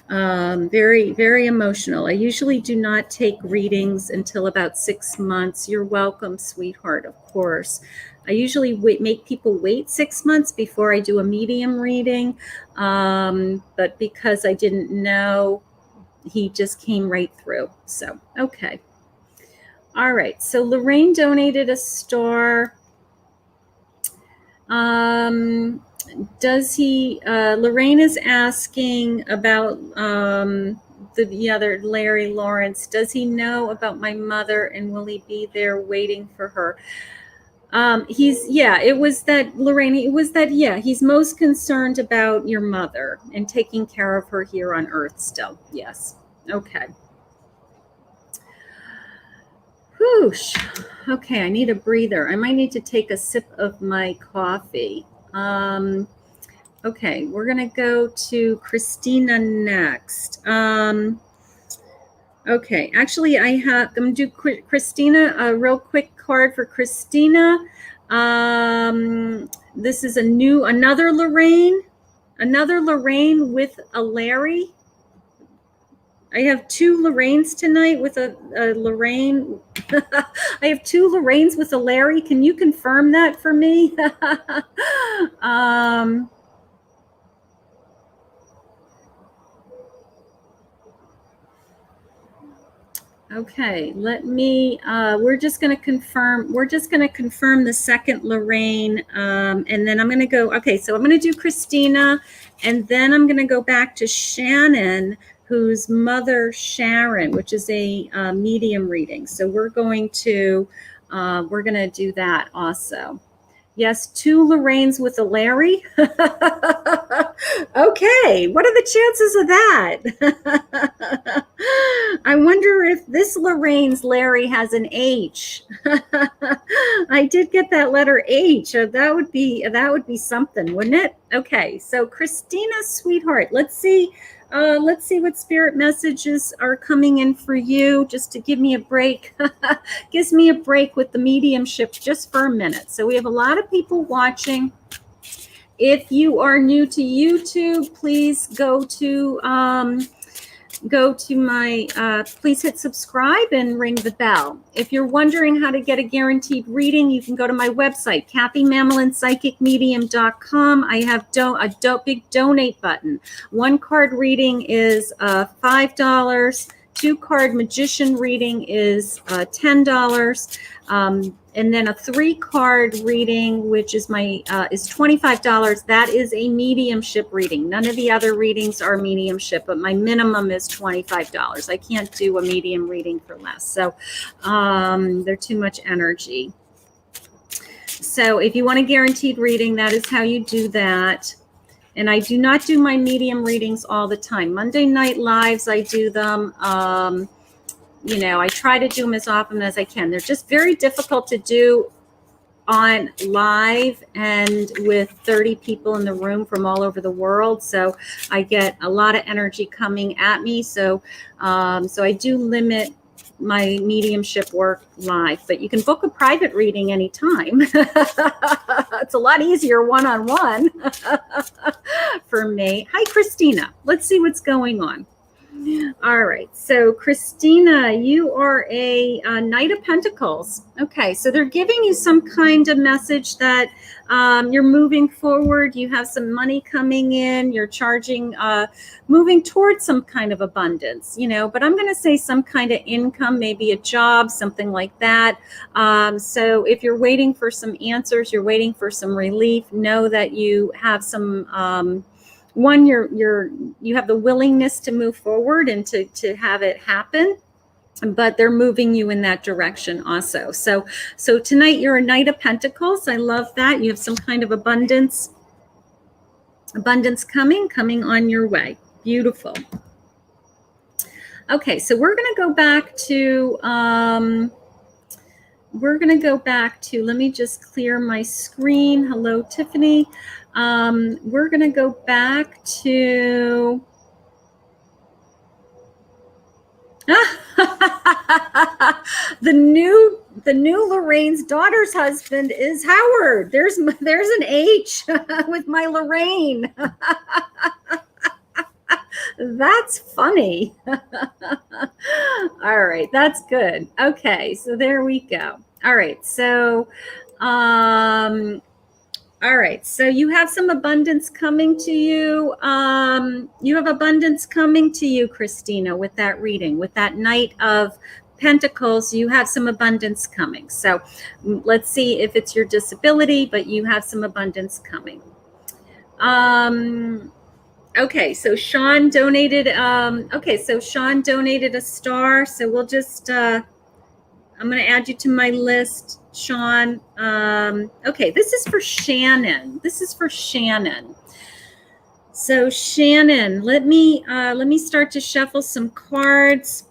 Speaker 1: very, very emotional. I usually do not take readings until about 6 months. You're welcome, sweetheart, of course. I usually make people wait 6 months before I do a medium reading, but because I didn't know, he just came right through. So, okay. All right, so Lorraine donated a star. Does he, Lorraine is asking about the other Larry Lawrence. Does he know about my mother, and will he be there waiting for her? It was that, Lorraine, it was that, he's most concerned about your mother and taking care of her here on Earth still. Yes. Okay. Whoosh. Okay, I need a breather. I might need to take a sip of my coffee. Okay, we're going to go to Christina next. Okay, actually, I'm going to do Christina, a real quick card for Christina. This is another Lorraine with a Larry. I have two Lorraines tonight with a Lorraine. I have two Lorraines with a Larry. Can you confirm that for me? Okay, let me, we're just going to confirm the second Lorraine, and then I'm going to go, okay, so I'm going to do Christina, and then I'm going to go back to Shannon, whose mother Sharon, which is a medium reading. So we're going to do that also. Yes, two Lorraines with a Larry. Okay, what are the chances of that? I wonder if this Lorraine's Larry has an H. I did get that letter H. That would be something, wouldn't it? Okay, so Christina, sweetheart, let's see what spirit messages are coming in for you, just to give me a break. Gives me a break with the mediumship just for a minute. So we have a lot of people watching. If you are new to YouTube, please go to my, please hit subscribe and ring the bell. If you're wondering how to get a guaranteed reading, you can go to my website, KathyMamolenPsychicMedium.com. I have a big donate button. One card reading is $5. 2-card magician reading is $10. And then a 3-card reading, which is is $25. That is a mediumship reading. None of the other readings are mediumship, but my minimum is $25. I can't do a medium reading for less. So they're too much energy. So if you want a guaranteed reading, that is how you do that. And I do not do my medium readings all the time. Monday night lives, I do them. I try to do them as often as I can. They're just very difficult to do on live and with 30 people in the room from all over the world. So I get a lot of energy coming at me. So I do limit my mediumship work live, but you can book a private reading anytime. It's a lot easier one-on-one for me. Hi, Christina. Let's see what's going on. All right, so Christina, you are a Knight of Pentacles. Okay, so they're giving you some kind of message that you're moving forward. You have some money coming in. You're moving towards some kind of abundance, but I'm going to say some kind of income, maybe a job, something like that. So if you're waiting for some answers, you're waiting for some relief, know that you have some you have the willingness to move forward and to have it happen, but they're moving you in that direction also. So tonight you're a Knight of Pentacles. I love that. You have some kind of abundance coming on your way. Beautiful. Okay, so we're going to go back to let me just clear my screen. Hello, Tiffany. We're going to go back to the new Lorraine's daughter's husband is Howard. There's an H with my Lorraine. That's funny. All right, that's good. Okay, so there we go. All right, so you have some abundance coming to you. You have abundance coming to you, Christina, with that reading, with that Knight of Pentacles. You have some abundance coming. So let's see if it's your disability, but you have some abundance coming. Okay, so Sean donated. Sean donated a star. So we'll just, I'm going to add you to my list. Sean. Okay, this is for Shannon. This is for Shannon. So Shannon, let me start to shuffle some cards.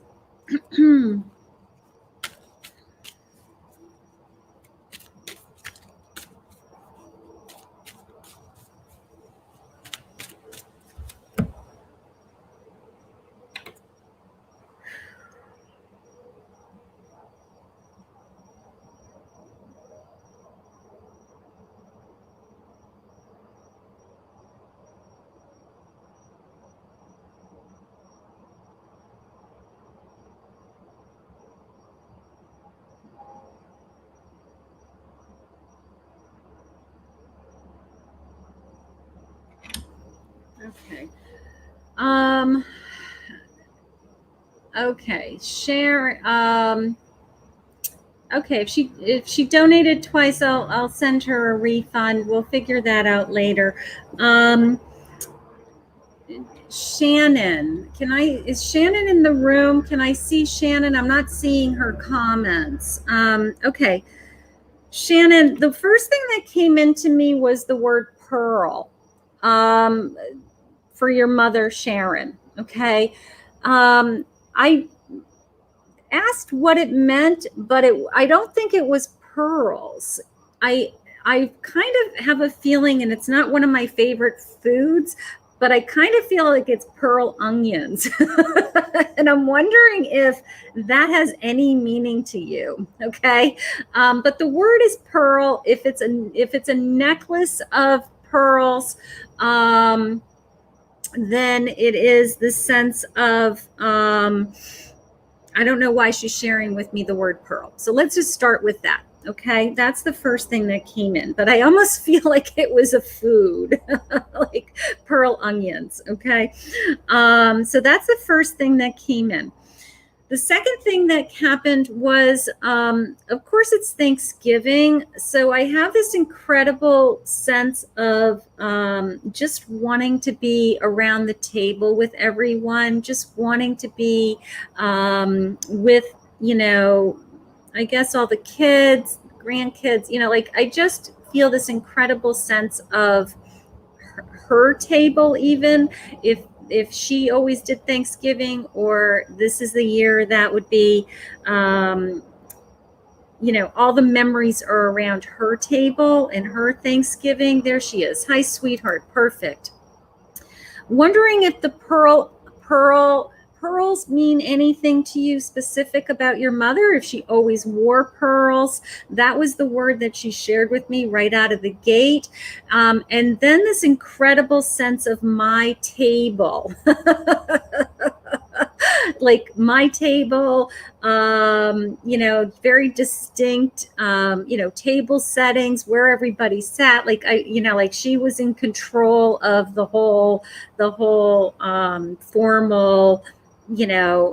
Speaker 1: Okay. Okay. Share. Okay. If she donated twice, I'll send her a refund. We'll figure that out later. Shannon, is Shannon in the room? Can I see Shannon? I'm not seeing her comments. Okay. Shannon, the first thing that came into me was the word pearl. For your mother, Sharon. Okay. I asked what it meant, but I don't think it was pearls. I kind of have a feeling, and it's not one of my favorite foods, but I kind of feel like it's pearl onions. And I'm wondering if that has any meaning to you. Okay. But the word is pearl. If it's a necklace of pearls, then it is the sense of, I don't know why she's sharing with me the word pearl. So let's just start with that. Okay. That's the first thing that came in, but I almost feel like it was a food, like pearl onions. Okay. So that's the first thing that came in. The second thing that happened was, of course, it's Thanksgiving. So I have this incredible sense of just wanting to be around the table with everyone, just wanting to be with, I guess all the kids, grandkids, like I just feel this incredible sense of her table, even if she always did Thanksgiving, or this is the year that would be, all the memories are around her table and her Thanksgiving. There she is. Hi, sweetheart. Perfect. Wondering if the pearls mean anything to you specific about your mother, if she always wore pearls. That was the word that she shared with me right out of the gate. And then this incredible sense of my table. Like my table, very distinct, table settings where everybody sat. Like like she was in control of the whole formal,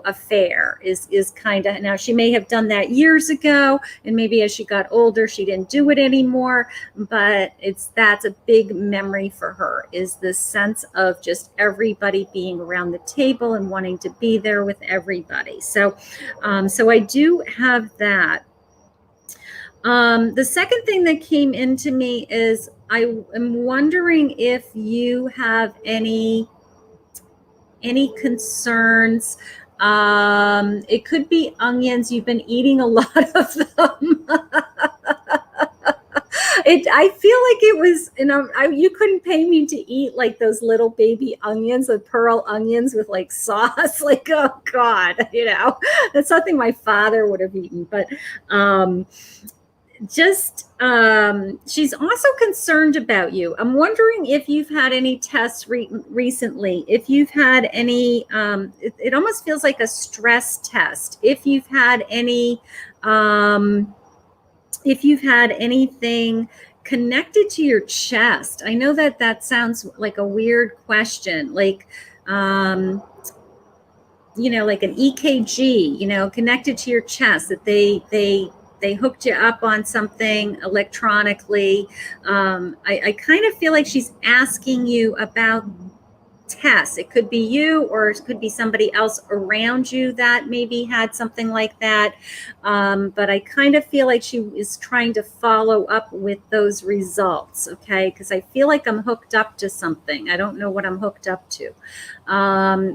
Speaker 1: affair is kind of, now she may have done that years ago, and maybe as she got older, she didn't do it anymore, but that's a big memory for her, is this sense of just everybody being around the table and wanting to be there with everybody. So I do have that. The second thing that came into me is I am wondering if you have any concerns. It could be onions. You've been eating a lot of them. I feel like it was, you couldn't pay me to eat like those little baby onions, the pearl onions with like sauce. Like, oh God, that's something my father would have eaten. But she's also concerned about you. I'm wondering if you've had any tests recently, if you've had any, it almost feels like a stress test. If you've had any, if you've had anything connected to your chest. I know that sounds like a weird question, like, like an EKG, connected to your chest, that they hooked you up on something electronically. I kind of feel like she's asking you about test. It could be you, or it could be somebody else around you that maybe had something like that. But I kind of feel like she is trying to follow up with those results, okay? Because I feel like I'm hooked up to something. I don't know what I'm hooked up to.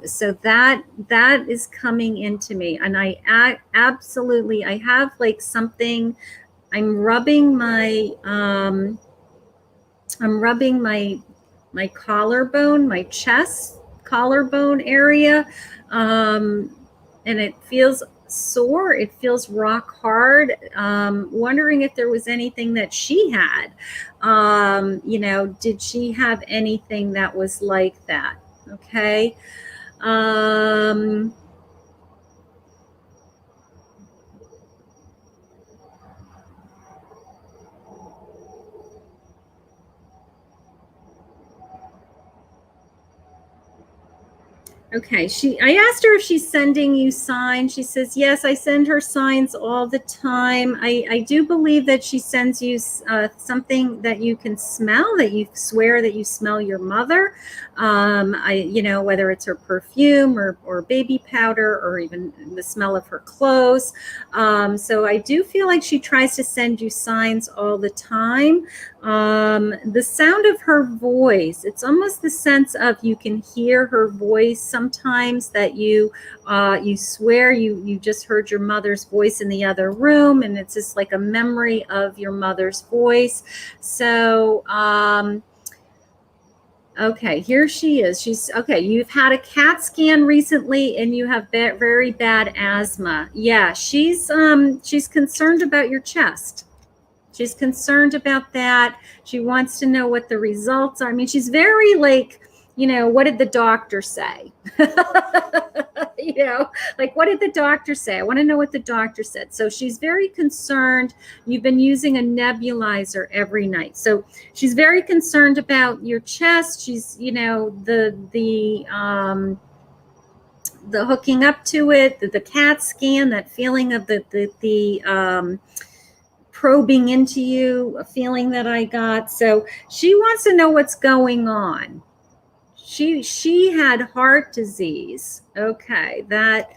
Speaker 1: So that is coming into me, and I absolutely, I have like something. I'm rubbing my my collarbone, my chest collarbone area, and it feels sore. It feels rock hard. Wondering if there was anything that she had. You know, did she have anything that was like that? Okay. Okay, I asked her if she's sending you signs. She says, yes, I send her signs all the time. I do believe that she sends you something that you can smell, that you swear that you smell your mother. You know, whether it's her perfume or baby powder, or even the smell of her clothes. So I do feel like she tries to send you signs all the time. The sound of her voice, it's almost the sense of you can hear her voice sometimes, that you swear you just heard your mother's voice in the other room, and it's just like a memory of your mother's voice. So okay, here she is. She's okay. You've had a CAT scan recently, and you have very bad asthma. Yeah, she's concerned about your chest. She's concerned about that. She wants to know what the results are. I mean, she's very like, you know, what did the doctor say? You know, like, what did the doctor say? I want to know what the doctor said. So she's very concerned. You've been using a nebulizer every night. So she's very concerned about your chest. She's, you know, the hooking up to it, the CAT scan, that feeling of the probing into you, a feeling that I got. So she wants to know what's going on. She had heart disease. Okay, that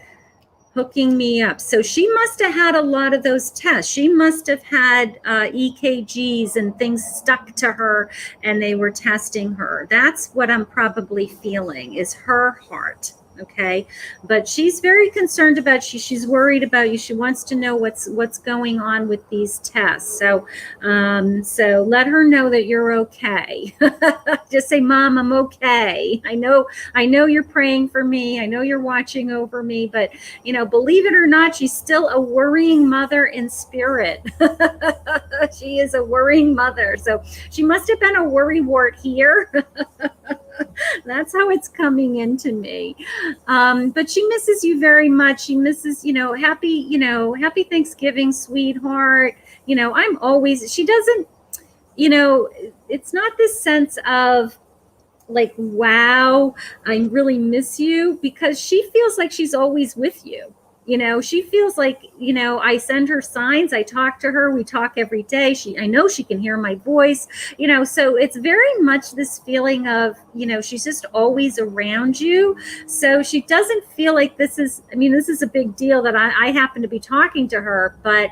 Speaker 1: hooking me up. So she must have had a lot of those tests. She must have had EKGs and things stuck to her, and they were testing her. That's what I'm probably feeling, is her heart. Okay, but she's very concerned about you. She's worried about you. She wants to know what's going on with these tests. So so let her know that you're okay. Just say, Mom, I'm okay. I know you're praying for me. I know you're watching over me, but you know, believe it or not, she's still a worrying mother in spirit. She is a worrying mother. So she must have been a worrywart here. That's how it's coming into me. But she misses you very much. She misses, you know, happy Thanksgiving, sweetheart. You know, I'm always, she doesn't, you know, it's not this sense of like, wow, I really miss you, because she feels like she's always with you. You know, she feels like, you know, I send her signs, I talk to her, we talk every day. I know she can hear my voice, you know, so it's very much this feeling of, you know, she's just always around you. So she doesn't feel like this is a big deal that I happen to be talking to her, but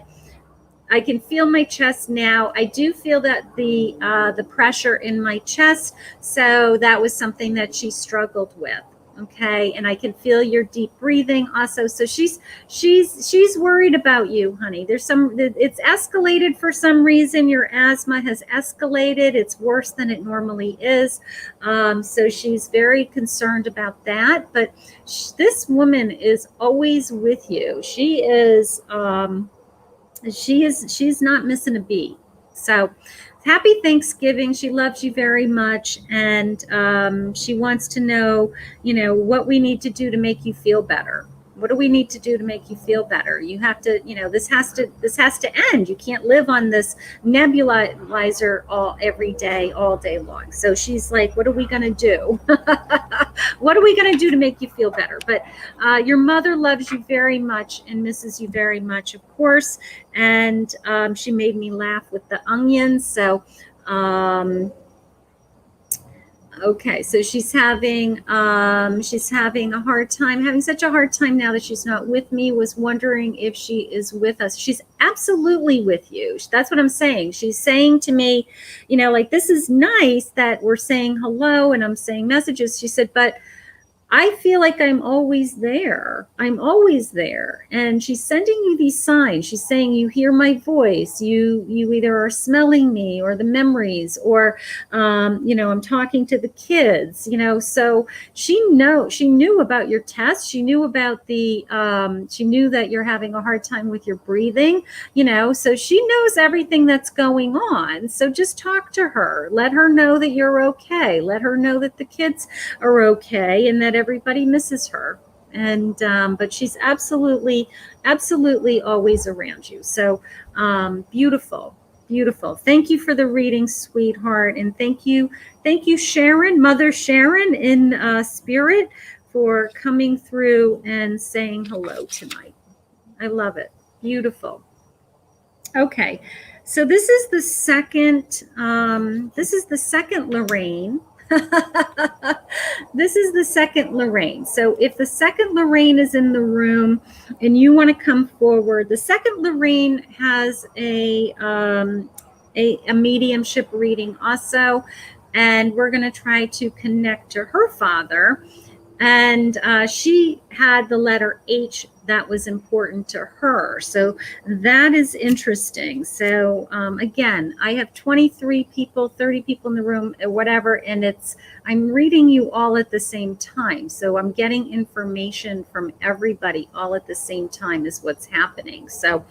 Speaker 1: I can feel my chest now. I do feel that the pressure in my chest. So that was something that she struggled with. Okay, and I can feel your deep breathing also. So she's worried about you, honey. It's escalated for some reason. Your asthma has escalated. It's worse than it normally is. So she's very concerned about that. But this woman is always with you. She's not missing a beat. So happy Thanksgiving. She loves you very much, and she wants to know, you know, what we need to do to make you feel better. What do we need to do to make you feel better? You have to, you know, this has to end. You can't live on this nebulizer every day, all day long. So she's like, what are we going to do? What are we going to do to make you feel better? But your mother loves you very much and misses you very much, of course. And she made me laugh with the onions. So Okay, so she's having a hard time, having such a hard time now that she's not with me. Was wondering if she is with us. She's absolutely with you. That's what I'm saying. She's saying to me, you know, like, this is nice that we're saying hello and I'm saying messages. She said, but I feel like I'm always there. I'm always there. And she's sending you these signs. She's saying, you hear my voice. You either are smelling me or the memories, or, you know, I'm talking to the kids, you know. So she knew about your test. She knew about she knew that you're having a hard time with your breathing, you know, so she knows everything that's going on. So just talk to her. Let her know that you're okay. Let her know that the kids are okay and that everybody misses her. And but she's absolutely always around you. So beautiful. Thank you for the reading, sweetheart. And thank you Sharon, Mother Sharon in spirit, for coming through and saying hello tonight. I love it. Beautiful. Okay, so this is the second Lorraine. This is the second Lorraine. So if the second Lorraine is in the room and you want to come forward, the second Lorraine has a mediumship reading also, and we're going to try to connect to her father. And she had the letter H that was important to her. So that is interesting. So again, I have 23 people, 30 people in the room, whatever, and I'm reading you all at the same time. So I'm getting information from everybody all at the same time is what's happening. So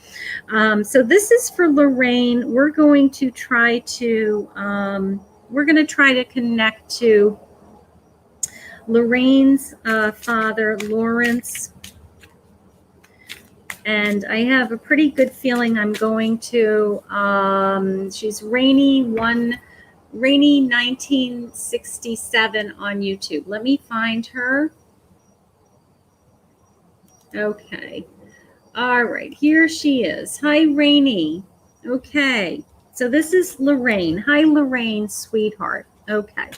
Speaker 1: so this is for Lorraine. We're going to try to connect to Lorraine's father, Lawrence, and I have a pretty good feeling I'm going to, she's Rainy 1967 on YouTube. Let me find her. Okay. All right, here she is. Hi, Rainy. Okay, so this is Lorraine. Hi, Lorraine, sweetheart. Okay.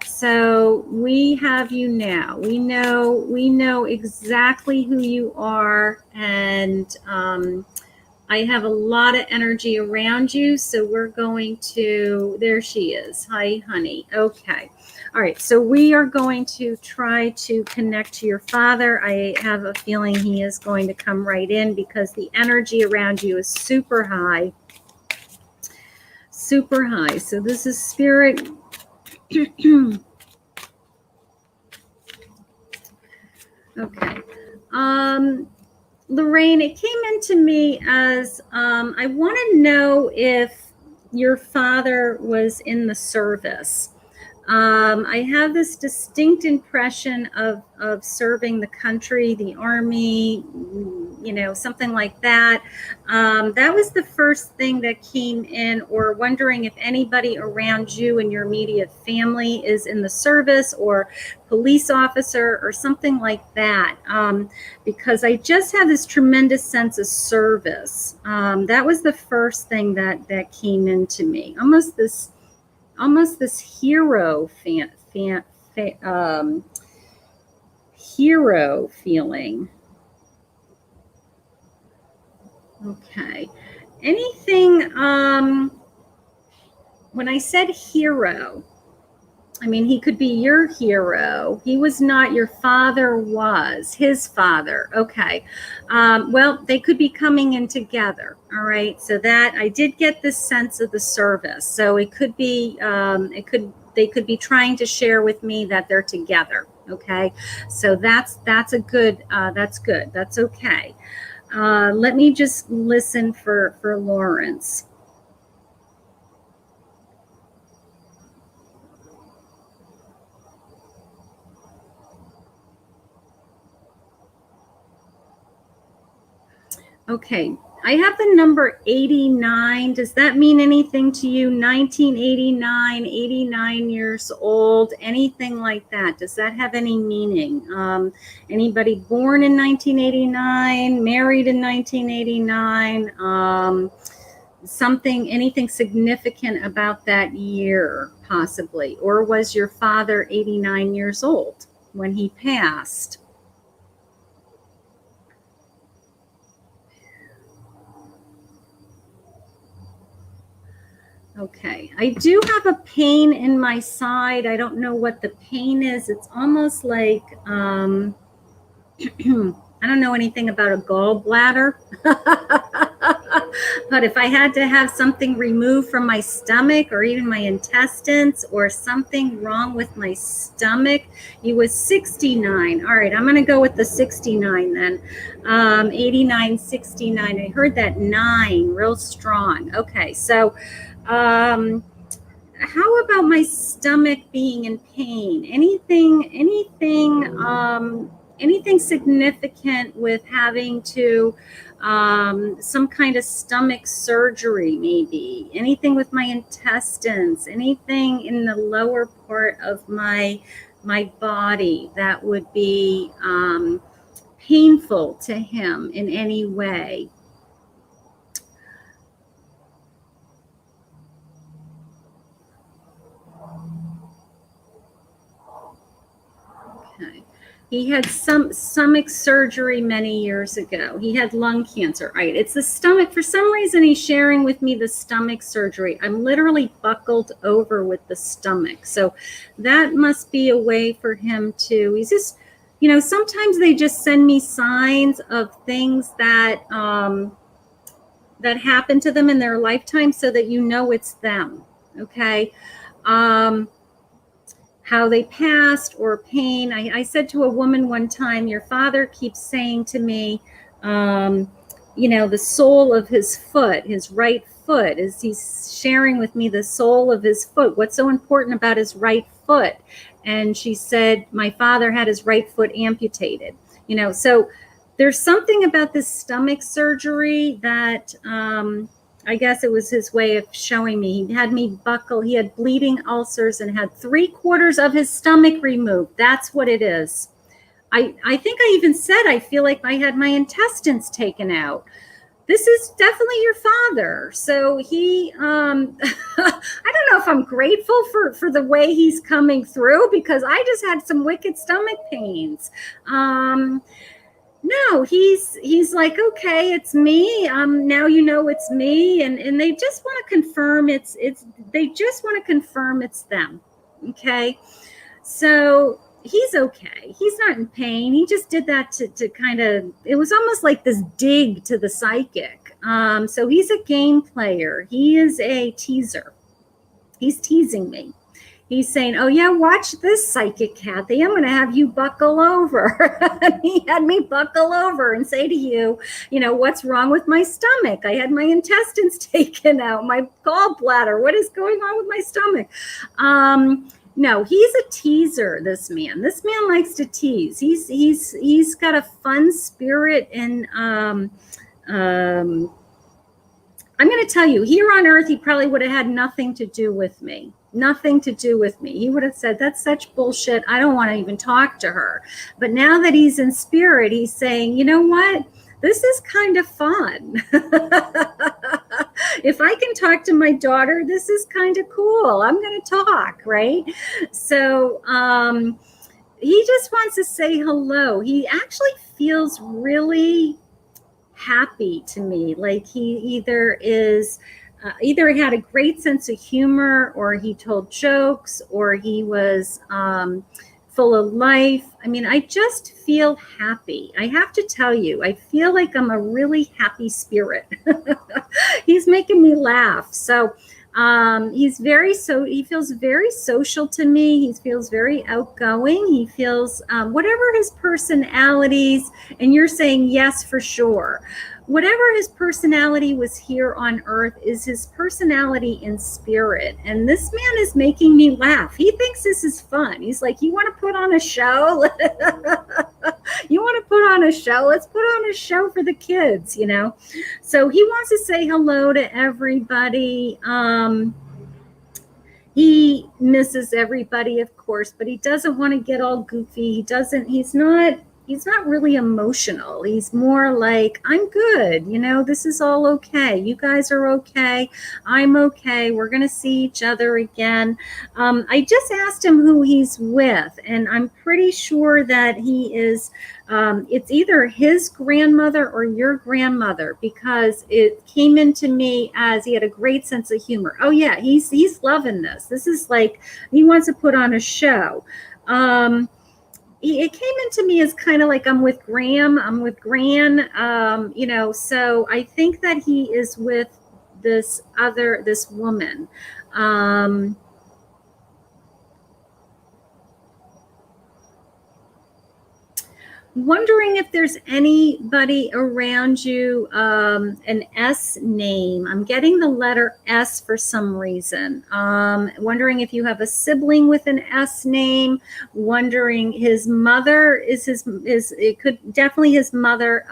Speaker 1: So we have you now. We know exactly who you are, and I have a lot of energy around you. So we're going to, there she is. Hi, honey. Okay. All right. So we are going to try to connect to your father. I have a feeling he is going to come right in because the energy around you is super high. Super high. So this is spirit. Okay. Lorraine, it came into me as I want to know if your father was in the service. I have this distinct impression of serving the country, the army, you know, something like that. That was the first thing that came in, or wondering if anybody around you and your immediate family is in the service or police officer or something like that. Because I just have this tremendous sense of service. That was the first thing that came into me. Almost this hero hero feeling. Okay. Anything, when I said hero, I mean, he could be your hero. He was not, your father was his father. Okay. Well, they could be coming in together. All right. So that I did get this sense of the service. So it could be, they could be trying to share with me that they're together. Okay. So that's a good, that's good. That's okay. Let me just listen for Lawrence. Okay, I have the number 89. Does that mean anything to you? 1989, 89 years old, anything like that? Does that have any meaning? Anybody born in 1989, married in 1989? anything significant about that year, possibly? Or was your father 89 years old when he passed? Okay, I do have a pain in my side. I don't know what the pain is. It's almost like, I don't know anything about a gallbladder. But if I had to have something removed from my stomach or even my intestines or something wrong with my stomach, he was 69. All right, I'm going to go with the 69 then. 89, 69. I heard that 9 real strong. Okay, so how about my stomach being in pain? Anything significant with having to some kind of stomach surgery, maybe? Anything with my intestines? Anything in the lower part of my body that would be painful to him in any way? Okay. He had some stomach surgery many years ago. He had lung cancer. Right. It's the stomach. For some reason, he's sharing with me the stomach surgery. I'm literally buckled over with the stomach. So that must be a way for him to, he's just, sometimes they just send me signs of things that, that happen to them in their lifetime so that it's them. Okay. How they passed or pain. I said to a woman one time, your father keeps saying to me, the sole of his foot, his right foot, is he's sharing with me the sole of his foot. What's so important about his right foot? And she said, my father had his right foot amputated. So there's something about this stomach surgery that, I guess it was his way of showing me. He had me buckle. He had bleeding ulcers and had 3/4 of his stomach removed. That's what it is. I think I even said I feel like I had my intestines taken out. This is definitely your father. So he, I don't know if I'm grateful for the way he's coming through, because I just had some wicked stomach pains. No, he's like, okay, it's me. Now it's me, and they just want to confirm it's them. Okay, so he's okay. He's not in pain. He just did that to kind of. It was almost like this dig to the psychic. So he's a game player. He is a teaser. He's teasing me. He's saying, oh, yeah, watch this, Psychic Kathy. I'm going to have you buckle over. He had me buckle over and say to you, what's wrong with my stomach? I had my intestines taken out, my gallbladder. What is going on with my stomach? No, he's a teaser, this man. This man likes to tease. He's got a fun spirit, and I'm going to tell you, here on Earth, he probably would have had nothing to do with me. Nothing to do with me. He would have said, that's such bullshit. I don't want to even talk to her. But now that he's in spirit, he's saying, you know what? This is kind of fun. If I can talk to my daughter, this is kind of cool. I'm going to talk, right? So he just wants to say hello. He actually feels really happy to me. Like he either had a great sense of humor, or he told jokes, or he was full of life. I mean, I just feel happy. I have to tell you, I feel like I'm a really happy spirit. He's making me laugh. So he feels very social to me. He feels very outgoing. He feels whatever his personalities, and you're saying yes for sure. Whatever his personality was here on Earth is his personality in spirit. And this man is making me laugh. He thinks this is fun. He's like, you want to put on a show? You want to put on a show? Let's put on a show for the kids, So he wants to say hello to everybody. He misses everybody, of course, but he doesn't want to get all goofy. He's not, he's not really emotional. He's more like, I'm good. You know, this is all okay. You guys are okay. I'm okay. We're going to see each other again. I just asked him who he's with, and I'm pretty sure that he is, it's either his grandmother or your grandmother, because it came into me as he had a great sense of humor. Oh yeah, he's loving this. This is like, he wants to put on a show. It came into me as kind of like, I'm with Graham, I'm with Gran, you know, so I think that he is with this woman. Wondering if there's anybody around you, an S name. I'm getting the letter S for some reason. Wondering if you have a sibling with an S name. Wondering his mother is it could definitely his mother,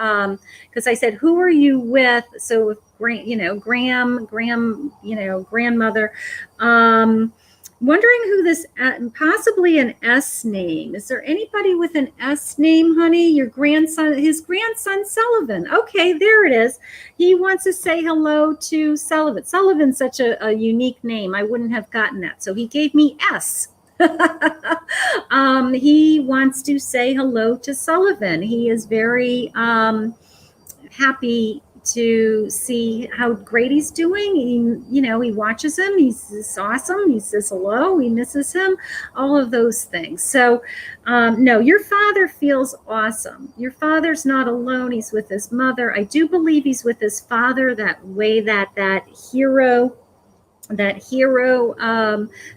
Speaker 1: because I said, who are you with? So if Graham, you know, grandmother. Wondering who this, possibly an S name. Is there anybody with an S name, honey? Your grandson, his grandson, Sullivan. Okay, there it is. He wants to say hello to Sullivan. Sullivan's such a unique name. I wouldn't have gotten that. So he gave me S. He wants to say hello to Sullivan. He is very happy to see how great he's doing. He watches him. He's awesome. He says hello. He misses him. All of those things. So, no, your father feels awesome. Your father's not alone. He's with his mother. I do believe he's with his father. That way, that hero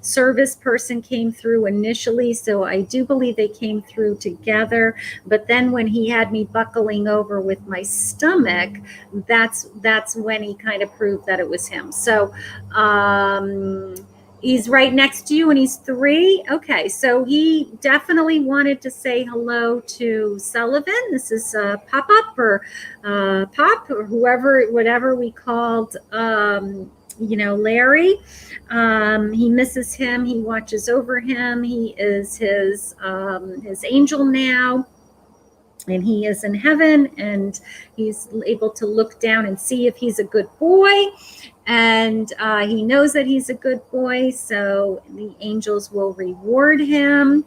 Speaker 1: service person came through initially. So I do believe they came through together. But then when he had me buckling over with my stomach, that's when he kind of proved that it was him. So he's right next to you and he's 3. Okay, so he definitely wanted to say hello to Sullivan. This is Pop-Up or Pop or whatever we called Larry. He misses him. He watches over him. He is his angel now, and he is in heaven, and he's able to look down and see if he's a good boy, and he knows that he's a good boy, so the angels will reward him.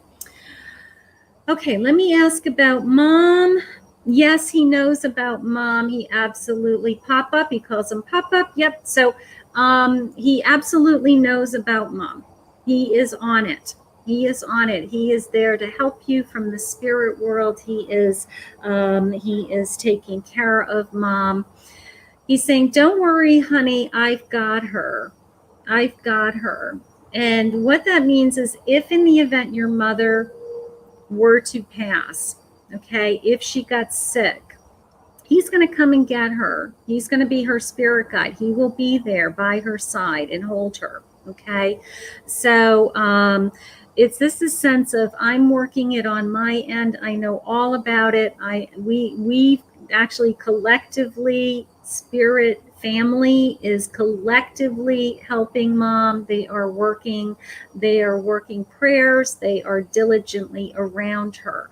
Speaker 1: Okay, let me ask about Mom. Yes, he knows about Mom. He absolutely Pop-Up. He calls him Pop-Up. Yep. So he absolutely knows about Mom. He is on it. He is on it. He is there to help you from the spirit world. He is taking care of Mom. He's saying, don't worry, honey, I've got her. I've got her. And what that means is, if in the event your mother were to pass, okay, if she got sick, he's going to come and get her. He's going to be her spirit guide. He will be there by her side and hold her. Okay. So, this is a sense of, I'm working it on my end. I know all about it. We actually collectively, spirit family is collectively helping Mom. They are working prayers. They are diligently around her.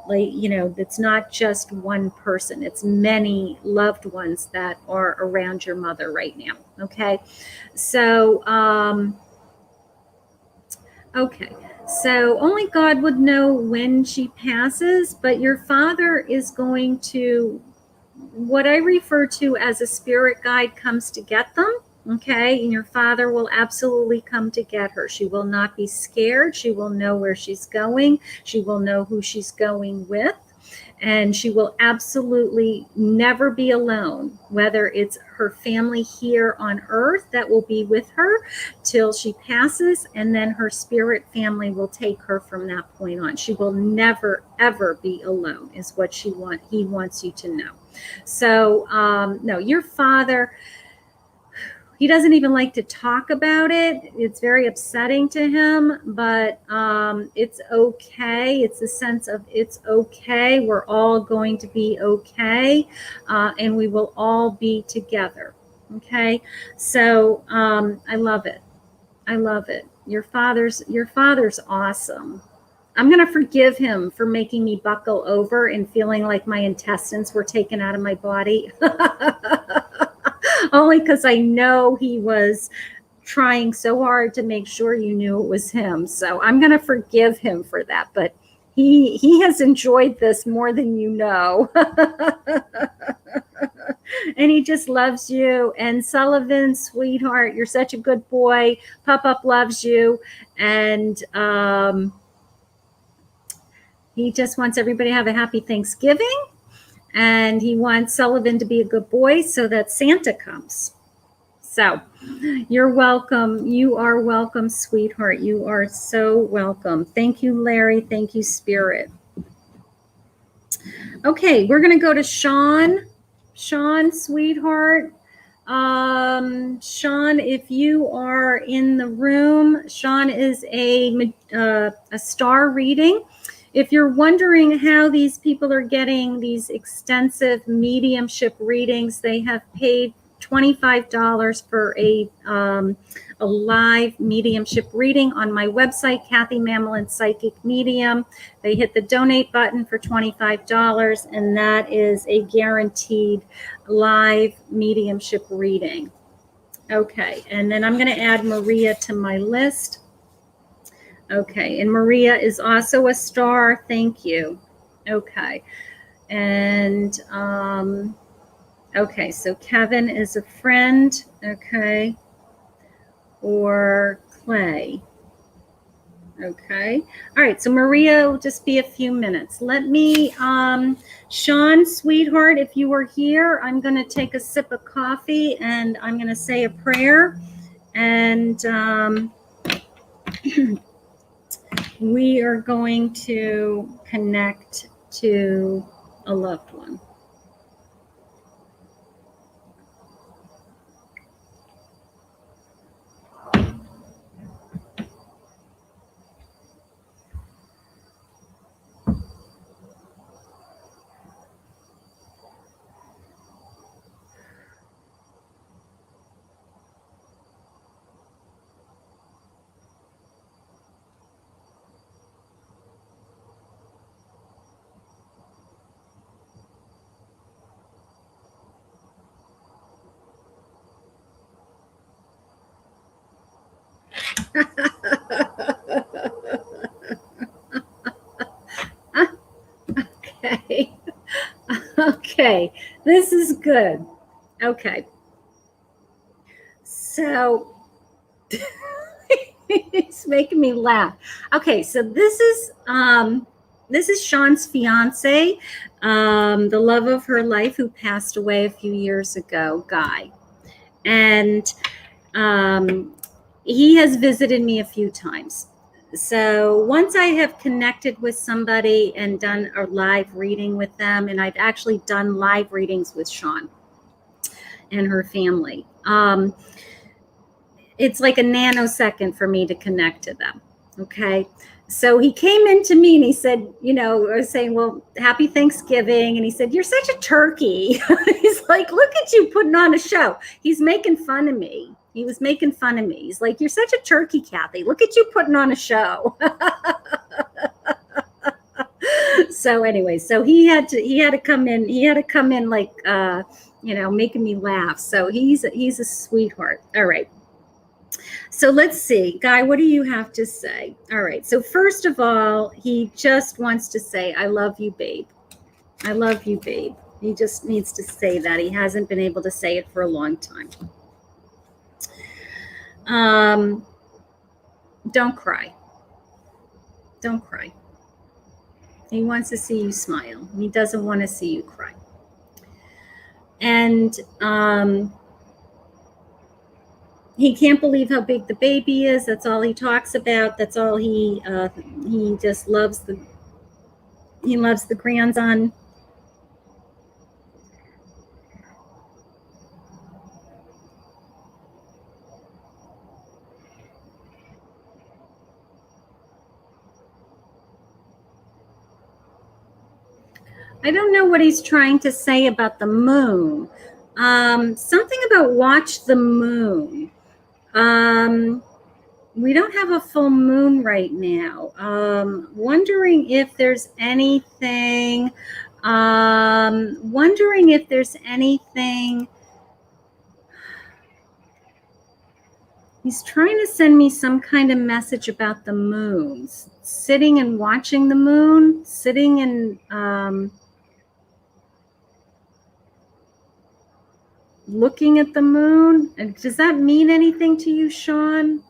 Speaker 1: It's not just one person. It's many loved ones that are around your mother right now. Okay. So, okay. So only God would know when she passes, but your father is going to, what I refer to as a spirit guide, comes to get them. Okay. And your father will absolutely come to get her. She will not be scared. She will know where she's going. She will know who she's going with. And she will absolutely never be alone, whether it's her family here on earth that will be with her till she passes, and then her spirit family will take her from that point on. She will never, ever be alone, is what he wants you to know. So, no, your father, he doesn't even like to talk about it. It's very upsetting to him, but it's okay. It's a sense of, it's okay. We're all going to be okay, and we will all be together. Okay. So I love it. I love it. Your father's awesome. I'm going to forgive him for making me buckle over and feeling like my intestines were taken out of my body. Only because I know he was trying so hard to make sure you knew it was him. So I'm going to forgive him for that. But he has enjoyed this more than you know. And he just loves you. And Sullivan, sweetheart, you're such a good boy. Pop-Up loves you. And he just wants everybody to have a happy Thanksgiving. And he wants Sullivan to be a good boy so that Santa comes. So you're welcome. You are welcome, sweetheart. You are so welcome. Thank you, Larry. Thank you, Spirit. Okay, we're going to go to Sean. Sean, sweetheart. Sean, if you are in the room, Sean is a star reading. If you're wondering how these people are getting these extensive mediumship readings, they have paid $25 for a live mediumship reading on my website, Kathy Mamolen Psychic Medium. They hit the donate button for $25, and that is a guaranteed live mediumship reading. Okay, and then I'm going to add Maria to my list. Okay, and Maria is also a star. Thank you. Okay, and okay, so Kevin is a friend. Okay, or Clay. Okay, all right, so Maria will just be a few minutes. Let me, Sean, sweetheart, if you are here, I'm going to take a sip of coffee and I'm going to say a prayer, and we are going to connect to a loved one. Okay. Okay. This is good. Okay. So it's making me laugh. Okay, so this is Sean's fiance, the love of her life, who passed away a few years ago, Guy. And he has visited me a few times. So once I have connected with somebody and done a live reading with them, and I've actually done live readings with Sean and her family, it's like a nanosecond for me to connect to them. Okay. So he came into me and he said, you know, I was saying, well, happy Thanksgiving. And he said, you're such a turkey. He's like, look at you putting on a show. He's making fun of me. He was making fun of me. He's like, you're such a turkey, Kathy. Look at you putting on a show. So anyway, so he had to come in like, you know, making me laugh. So he's a sweetheart. All right. So let's see, Guy, what do you have to say? All right. So first of all, he just wants to say, I love you, babe. I love you, babe. He just needs to say that. He hasn't been able to say it for a long time. Don't cry. Don't cry. He wants to see you smile. He doesn't want to see you cry. And he can't believe how big the baby is. That's all he talks about. That's all he just loves the grandson. I don't know what he's trying to say about the moon. Something about watch the moon. We don't have a full moon right now. Wondering if there's anything, wondering if there's anything. He's trying to send me some kind of message about the moon. Sitting and watching the moon, sitting and looking at the moon. And does that mean anything to you, Sean?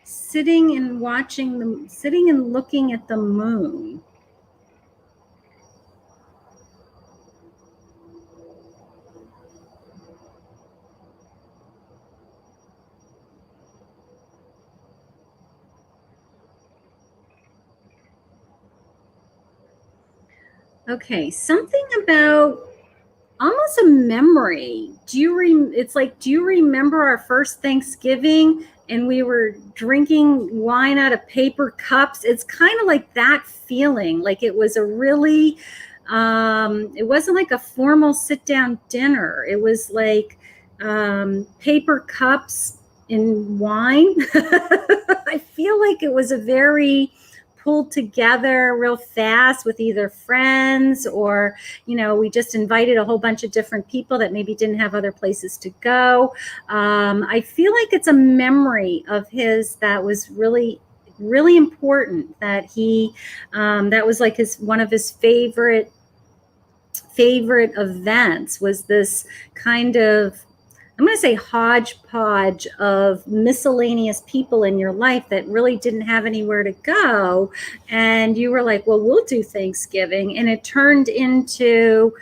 Speaker 1: Sitting and watching sitting and looking at the moon. Okay, something about almost a memory. It's like, do you remember our first Thanksgiving and we were drinking wine out of paper cups? It's kind of like that feeling. Like it was a really, it wasn't like a formal sit down dinner. It was like paper cups in wine. I feel like it was a very pulled together real fast with either friends or, you know, we just invited a whole bunch of different people that maybe didn't have other places to go. I feel like it's a memory of his that was really, really important, that he, that was like one of his favorite events was this kind of, I'm going to say hodgepodge of miscellaneous people in your life that really didn't have anywhere to go. And you were like, well, we'll do Thanksgiving. And it turned into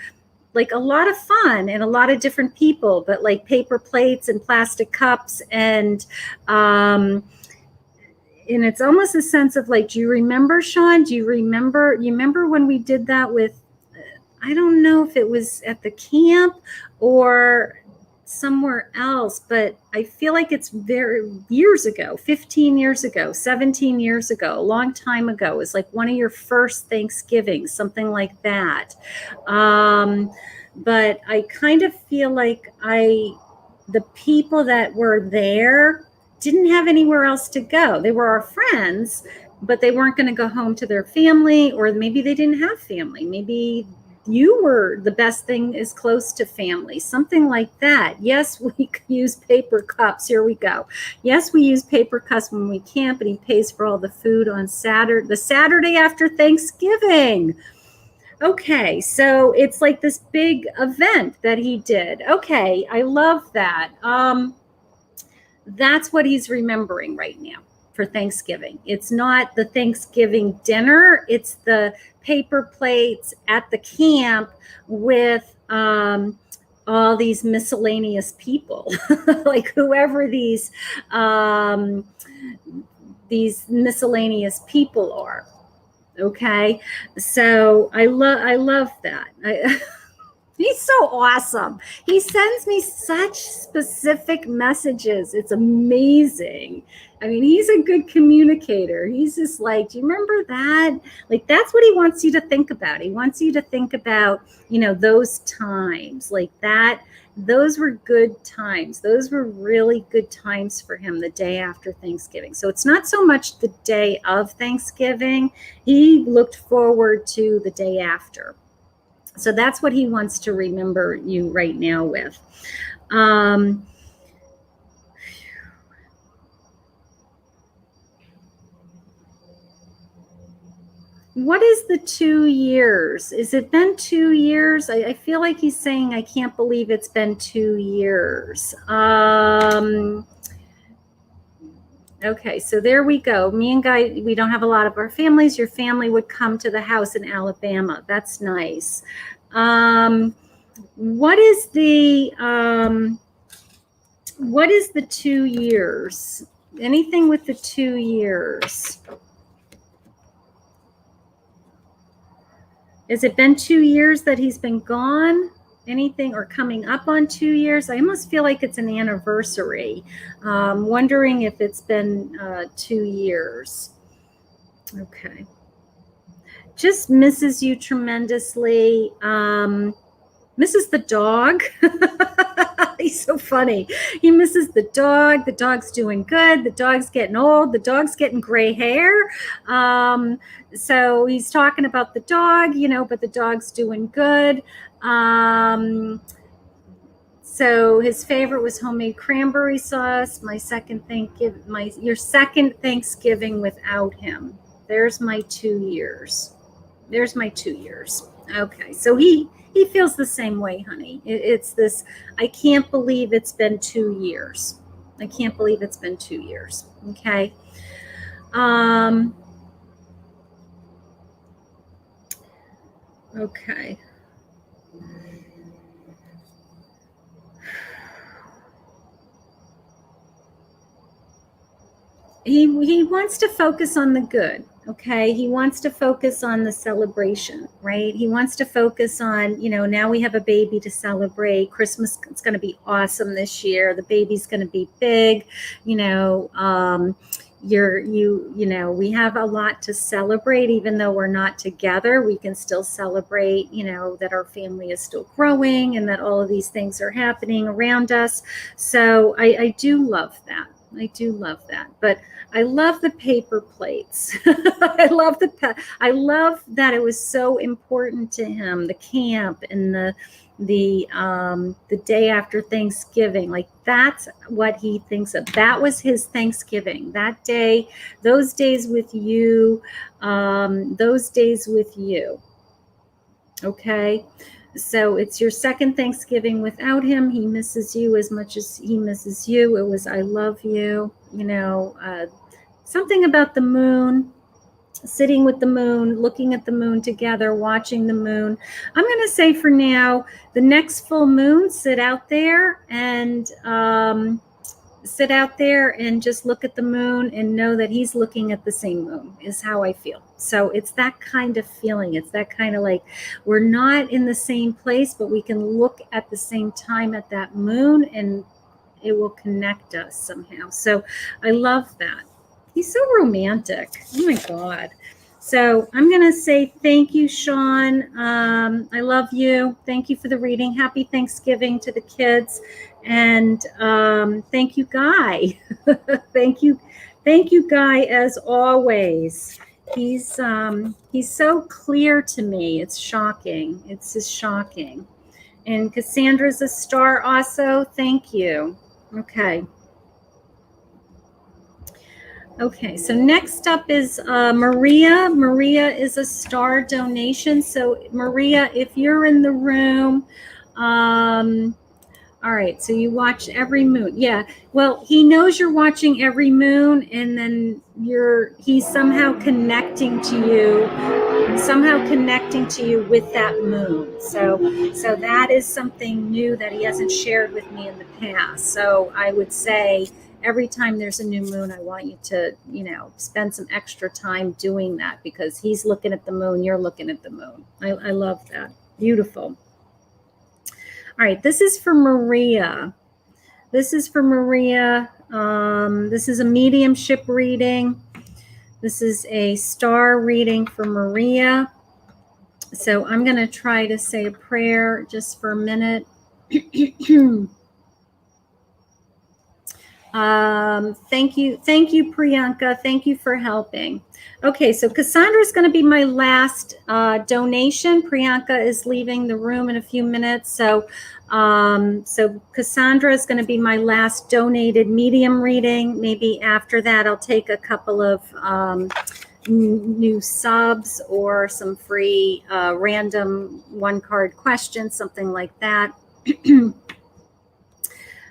Speaker 1: like a lot of fun and a lot of different people, but like paper plates and plastic cups. And it's almost a sense of like, do you remember, Sean? Do you remember when we did that with, I don't know if it was at the camp or somewhere else, but I feel like it's very years ago, 15 years ago, 17 years ago, a long time ago. It was like one of your first Thanksgivings, something like that. But I kind of feel like the people that were there didn't have anywhere else to go. They were our friends, but they weren't going to go home to their family, or maybe they didn't have family. Maybe you were the best thing is close to family, something like that. Yes, we use paper cups. Here we go. Yes, we use paper cups when we camp, and he pays for all the food on the Saturday after Thanksgiving. Okay, so it's like this big event that he did. Okay, I love that. That's what he's remembering right now for Thanksgiving. It's not the Thanksgiving dinner, it's the paper plates at the camp with all these miscellaneous people, like whoever these miscellaneous people are. Okay, so I love that. He's so awesome. He sends me such specific messages. It's amazing. I mean, he's a good communicator. He's just like, do you remember that? Like, that's what he wants you to think about. He wants you to think about, you know, those times like that. Those were good times. Those were really good times for him the day after Thanksgiving. So it's not so much the day of Thanksgiving. He looked forward to the day after. So that's what he wants to remember you right now with. What is the 2 years? Is it been 2 years? I feel like he's saying, I can't believe it's been 2 years. Okay, so there we go. Me and Guy, we don't have a lot of our families. Your family would come to the house in Alabama. That's nice. What is the 2 years? Anything with the 2 years? Has it been 2 years that he's been gone? Anything, or coming up on 2 years? I almost feel like it's an anniversary. Wondering if it's been 2 years. Okay. Just misses you tremendously. Misses the dog. He's so funny. He misses the dog. The dog's doing good. The dog's getting old. The dog's getting gray hair. So he's talking about the dog, but the dog's doing good. So his favorite was homemade cranberry sauce. Your second Thanksgiving without him. There's my 2 years. Okay, so he feels the same way, honey. It's this, I can't believe it's been 2 years. Okay. Okay. He wants to focus on the good. Okay. He wants to focus on the celebration, right? He wants to focus on, now we have a baby to celebrate. Christmas is going to be awesome this year. The baby's going to be big, we have a lot to celebrate. Even though we're not together, we can still celebrate, that our family is still growing and that all of these things are happening around us. So I do love that. But I love the paper plates. I love that it was so important to him, the camp and the day after Thanksgiving. Like, that's what he thinks of. That was his Thanksgiving. That day, those days with you. Okay. So it's your second Thanksgiving without him. He misses you as much as he misses you. It was, I love you, something about the moon, sitting with the moon, looking at the moon together, watching the moon. I'm going to say for now, the next full moon, sit out there and just look at the moon and know that he's looking at the same moon, is how I feel. So it's that kind of feeling. It's that kind of like, we're not in the same place, but we can look at the same time at that moon and it will connect us somehow. So I love that. He's so romantic. Oh my God. So I'm going to say thank you, Sean. I love you. Thank you for the reading. Happy Thanksgiving to the kids. And thank you, Guy. Thank you, Guy, as always. He's so clear to me. It's shocking. It's just shocking. And Cassandra's a star also. Thank you. Okay, so next up is Maria. Maria is a star donation. So Maria, if you're in the room, all right, so you watch every moon. Yeah, well, he knows you're watching every moon, and then he's somehow connecting to you with that moon. So that is something new that he hasn't shared with me in the past. So I would say every time there's a new moon, I want you to, spend some extra time doing that, because he's looking at the moon, you're looking at the moon. I love that. Beautiful. All right, this is for Maria. This is a mediumship reading. This is a star reading for Maria. So I'm going to try to say a prayer just for a minute. Thank you, Priyanka. Thank you for helping. Okay, so Cassandra is going to be my last donation. Priyanka is leaving the room in a few minutes, so Cassandra is going to be my last donated medium reading. Maybe after that, I'll take a couple of new subs or some free random one-card questions, something like that.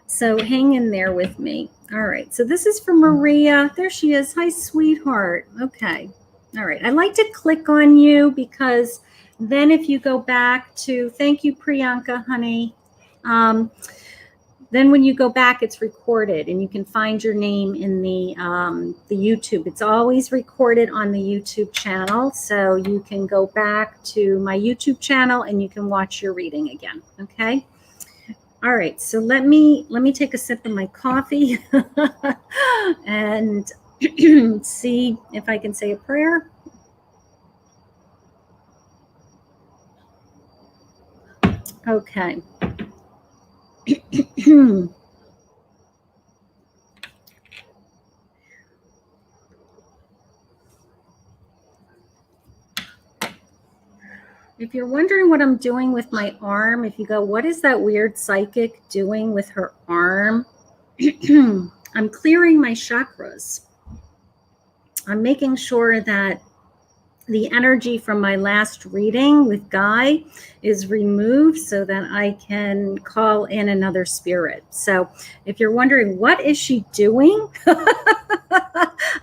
Speaker 1: So hang in there with me. All right. So this is for Maria. There she is. Hi, sweetheart. Okay. All right. I like to click on you, because then if you go back to, thank you, Priyanka, honey. Then when you go back, it's recorded and you can find your name in the YouTube. It's always recorded on the YouTube channel. So you can go back to my YouTube channel and you can watch your reading again. Okay. All right, so let me take a sip of my coffee and see if I can say a prayer. Okay. If you're wondering what I'm doing with my arm, if you go, what is that weird psychic doing with her arm? I'm clearing my chakras. I'm making sure that the energy from my last reading with Guy is removed so that I can call in another spirit. So if you're wondering, what is she doing?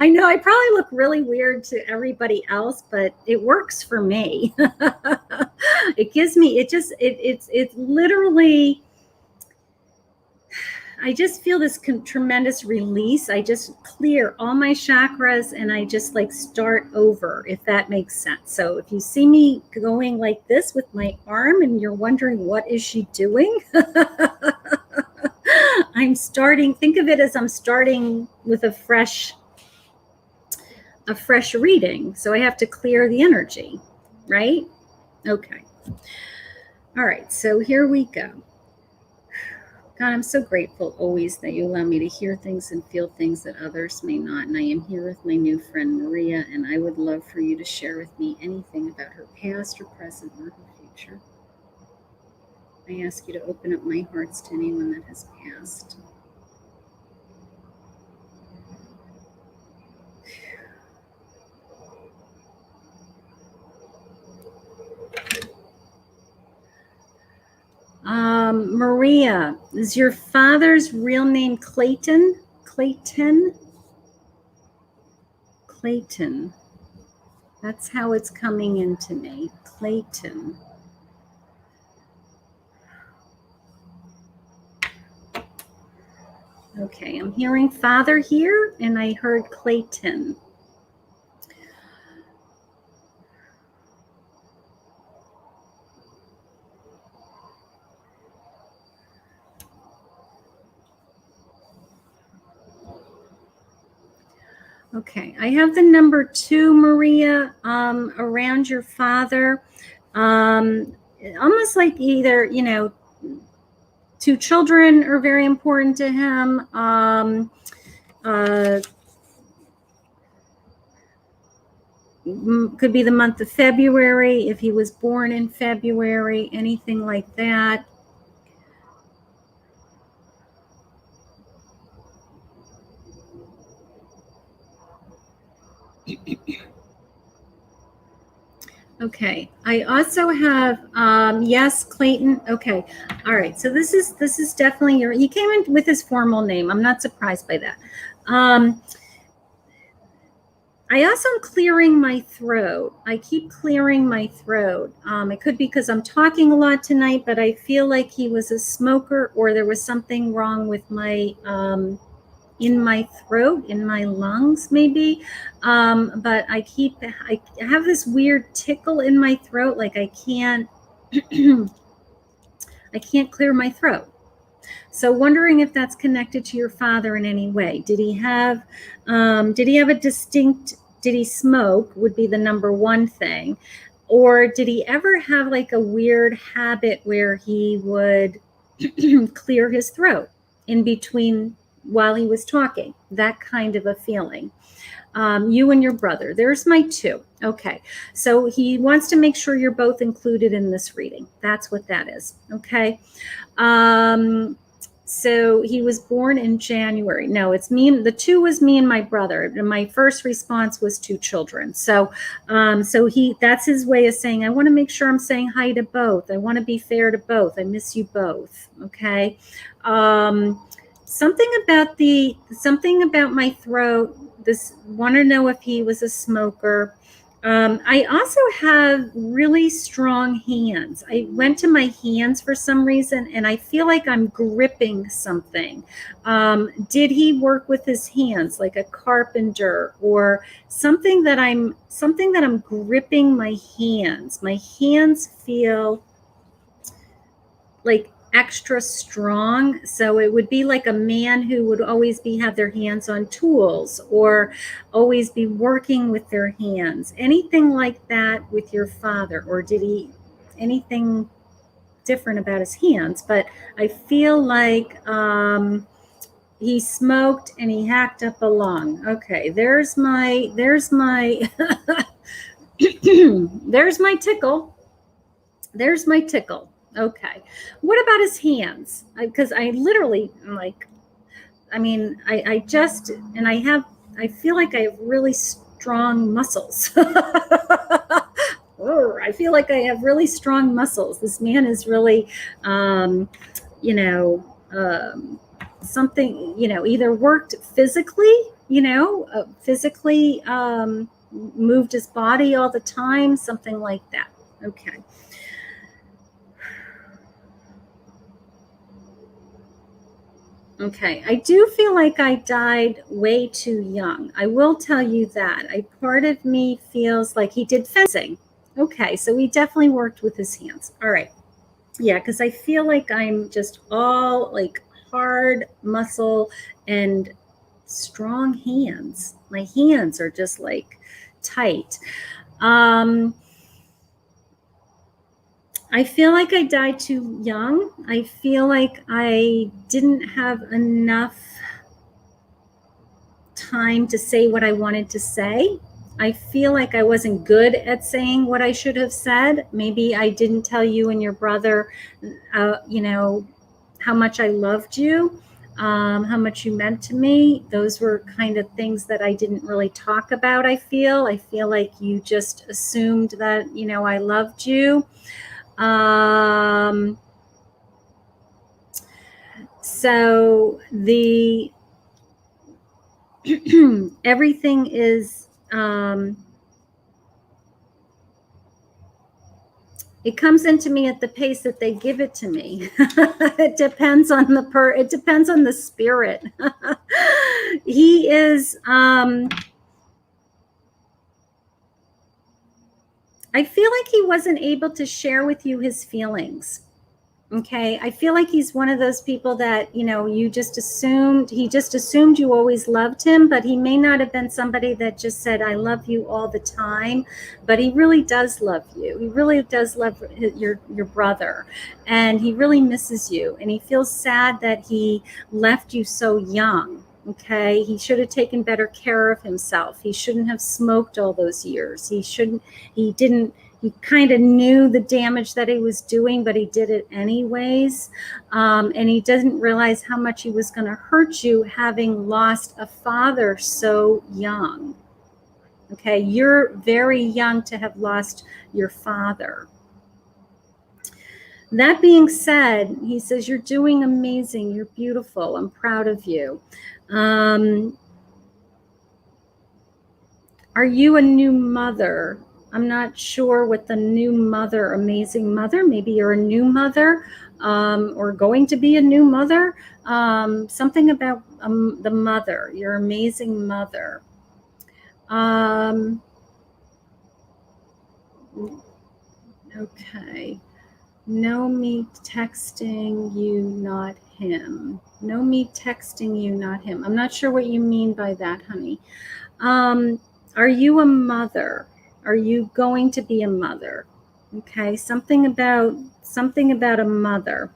Speaker 1: I know I probably look really weird to everybody else, but it works for me. It gives me, it's literally, I just feel this tremendous release. I just clear all my chakras and I just like start over, if that makes sense. So if you see me going like this with my arm and you're wondering, what is she doing? I'm starting, think of it as I'm starting with a fresh reading. So I have to clear the energy, right? Okay. All right, so here we go. God, I'm so grateful always that you allow me to hear things and feel things that others may not. And I am here with my new friend, Maria, and I would love for you to share with me anything about her past or present or her future. I ask you to open up my hearts to anyone that has passed. Maria, is your father's real name Clayton? Clayton? Clayton. That's how it's coming into me. Clayton. Okay, I'm hearing father here, and I heard Clayton. Okay, I have the number 2, Maria, around your father. Almost like either, 2 children are very important to him. Could be the month of February, if he was born in February, anything like that. Okay, I also have, yes, Clayton. Okay, all right. So this is definitely he came in with his formal name. I'm not surprised by that. I also am clearing my throat. I keep clearing my throat. It could be because I'm talking a lot tonight, but I feel like he was a smoker or there was something wrong with my, in my throat, in my lungs, maybe. But I have this weird tickle in my throat, like I can't, I can't clear my throat. So wondering if that's connected to your father in any way. Did he have a distinct, did he smoke would be the number 1 thing. Or did he ever have like a weird habit where he would clear his throat in between while he was talking? That kind of a feeling. You and your brother. There's my 2. Okay. So he wants to make sure you're both included in this reading. That's what that is. Okay. So he was born in January. No, it's me. The 2 was me and my brother. And my first response was 2 children. So, that's his way of saying, I want to make sure I'm saying hi to both. I want to be fair to both. I miss you both. Okay. Something about my throat. Want to know if he was a smoker. I also have really strong hands. I went to my hands for some reason, and I feel like I'm gripping something. Did he work with his hands, like a carpenter, or something that I'm gripping my hands? My hands feel like extra strong. So it would be like a man who would always have their hands on tools or always be working with their hands. Anything like that with your father? Or did he anything different about his hands? But I feel like he smoked and he hacked up a lung. Okay, there's my there's my tickle. There's my tickle. Okay. What about his hands? Because I literally, like, I mean, I just, and I feel like I have really strong muscles. I feel like I have really strong muscles. This man is really, you know, something, either worked physically, physically moved his body all the time, something like that. Okay. Okay, I do feel like I died way too young. I will tell you that. Part of me feels like he did fencing. Okay, so he definitely worked with his hands. All right. Yeah, because I feel like I'm just all like hard muscle and strong hands. My hands are just like tight. I feel like I died too young. I feel like I didn't have enough time to say what I wanted to say. I feel like I wasn't good at saying what I should have said. Maybe I didn't tell you and your brother, how much I loved you, how much you meant to me. Those were kind of things that I didn't really talk about, I feel. I feel like you just assumed that, I loved you. So the everything is it comes into me at the pace that they give it to me. It depends on it depends on the spirit. He is I feel like he wasn't able to share with you his feelings. Okay. I feel like he's one of those people that, he just assumed you always loved him, but he may not have been somebody that just said, I love you all the time, but he really does love you. He really does love your brother, and he really misses you. And he feels sad that he left you so young. Okay. He should have taken better care of himself. He shouldn't have smoked all those years. He kind of knew the damage that he was doing, but he did it anyways. And he doesn't realize how much he was going to hurt you having lost a father so young. Okay, you're very young to have lost your father. That being said, he says, you're doing amazing. You're beautiful. I'm proud of you. Are you a new mother? I'm not sure what the new mother, amazing mother, maybe you're a new mother, or going to be a new mother. Something about the mother, your amazing mother. Okay. No, me texting you, not him. No, me texting you, not him. I'm not sure what you mean by that, honey. Are you a mother? Are you going to be a mother? Okay, something about a mother.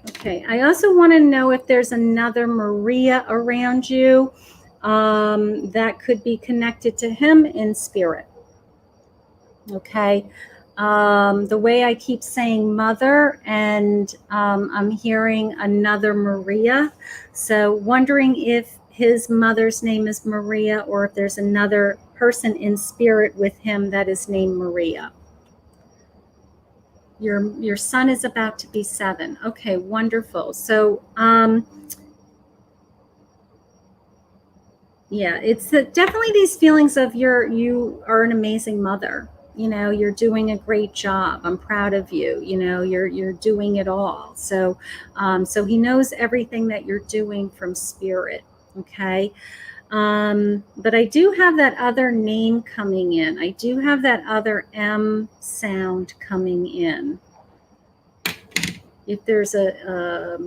Speaker 1: Okay, I also want to know if there's another Maria around you that could be connected to him in spirit. Okay, the way I keep saying mother, and I'm hearing another Maria. So wondering if his mother's name is Maria, or if there's another person in spirit with him that is named Maria. Your son is about to be 7. Okay, wonderful. So yeah, it's definitely these feelings of you are an amazing mother. You're doing a great job. I'm proud of you. You're doing it all. So so he knows everything that you're doing from spirit. Okay. But I do have that other name coming in. I do have that other M sound coming in. If there's a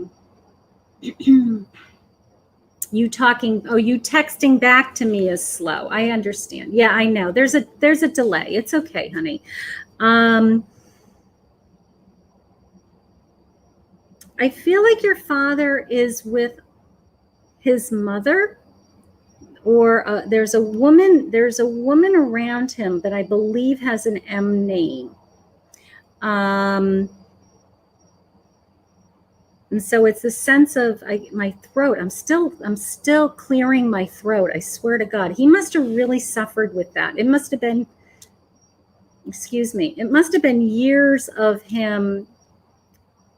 Speaker 1: You texting back to me is slow. I understand. Yeah, I know. There's a delay. It's okay, honey. I feel like your father is with his mother, or there's a woman around him that I believe has an M name. And so it's the sense of my throat. I'm still clearing my throat. I swear to God, he must have really suffered with that. It must have been, excuse me, it must have been years of him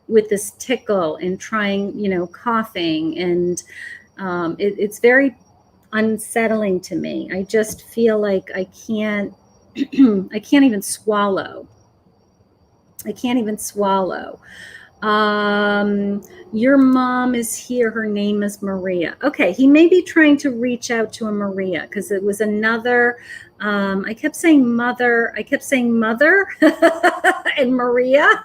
Speaker 1: with this tickle and trying, coughing. And it's very unsettling to me. I just feel like I can't even swallow. I can't even swallow. Your mom is here. Her name is Maria. Okay. He may be trying to reach out to a Maria, because it was another, I kept saying mother and Maria.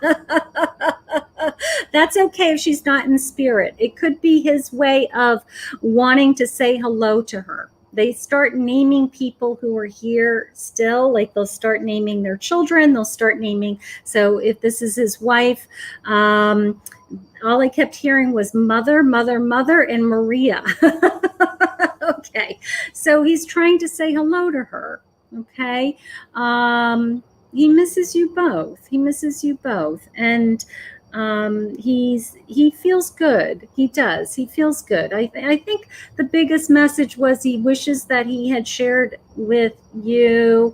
Speaker 1: That's okay if she's not in spirit. It could be his way of wanting to say hello to her. They start naming people who are here still, like they'll start naming their children, they'll start naming. So if this is his wife, all I kept hearing was mother, and Maria. Okay, so he's trying to say hello to her. Okay, he misses you both. And he feels good. He does. He feels good. I think the biggest message was he wishes that he had shared with you.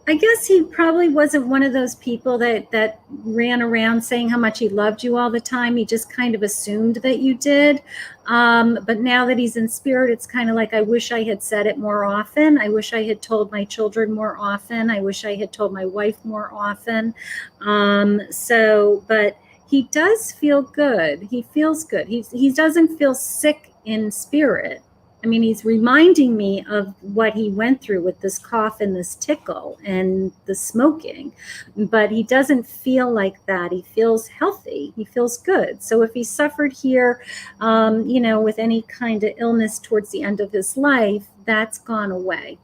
Speaker 1: I guess he probably wasn't one of those people that ran around saying how much he loved you all the time. He just kind of assumed that you did. But now that he's in spirit, it's kind of like, I wish I had said it more often. I wish I had told my children more often. I wish I had told my wife more often. But he does feel good. He feels good. He doesn't feel sick in spirit. I mean, he's reminding me of what he went through with this cough and this tickle and the smoking, but he doesn't feel like that. He feels healthy. He feels good. So if he suffered here, with any kind of illness towards the end of his life, that's gone away.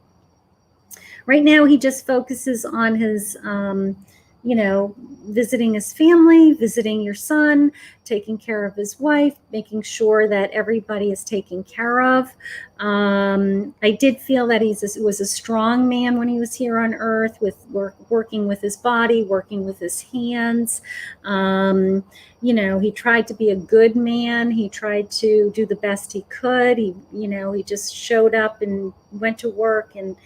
Speaker 1: Right now, he just focuses on his, visiting his family, visiting your son, taking care of his wife, making sure that everybody is taken care of. I did feel that he was a strong man when he was here on earth, with working with his body, working with his hands. He tried to be a good man. He tried to do the best he could. He just showed up and went to work, and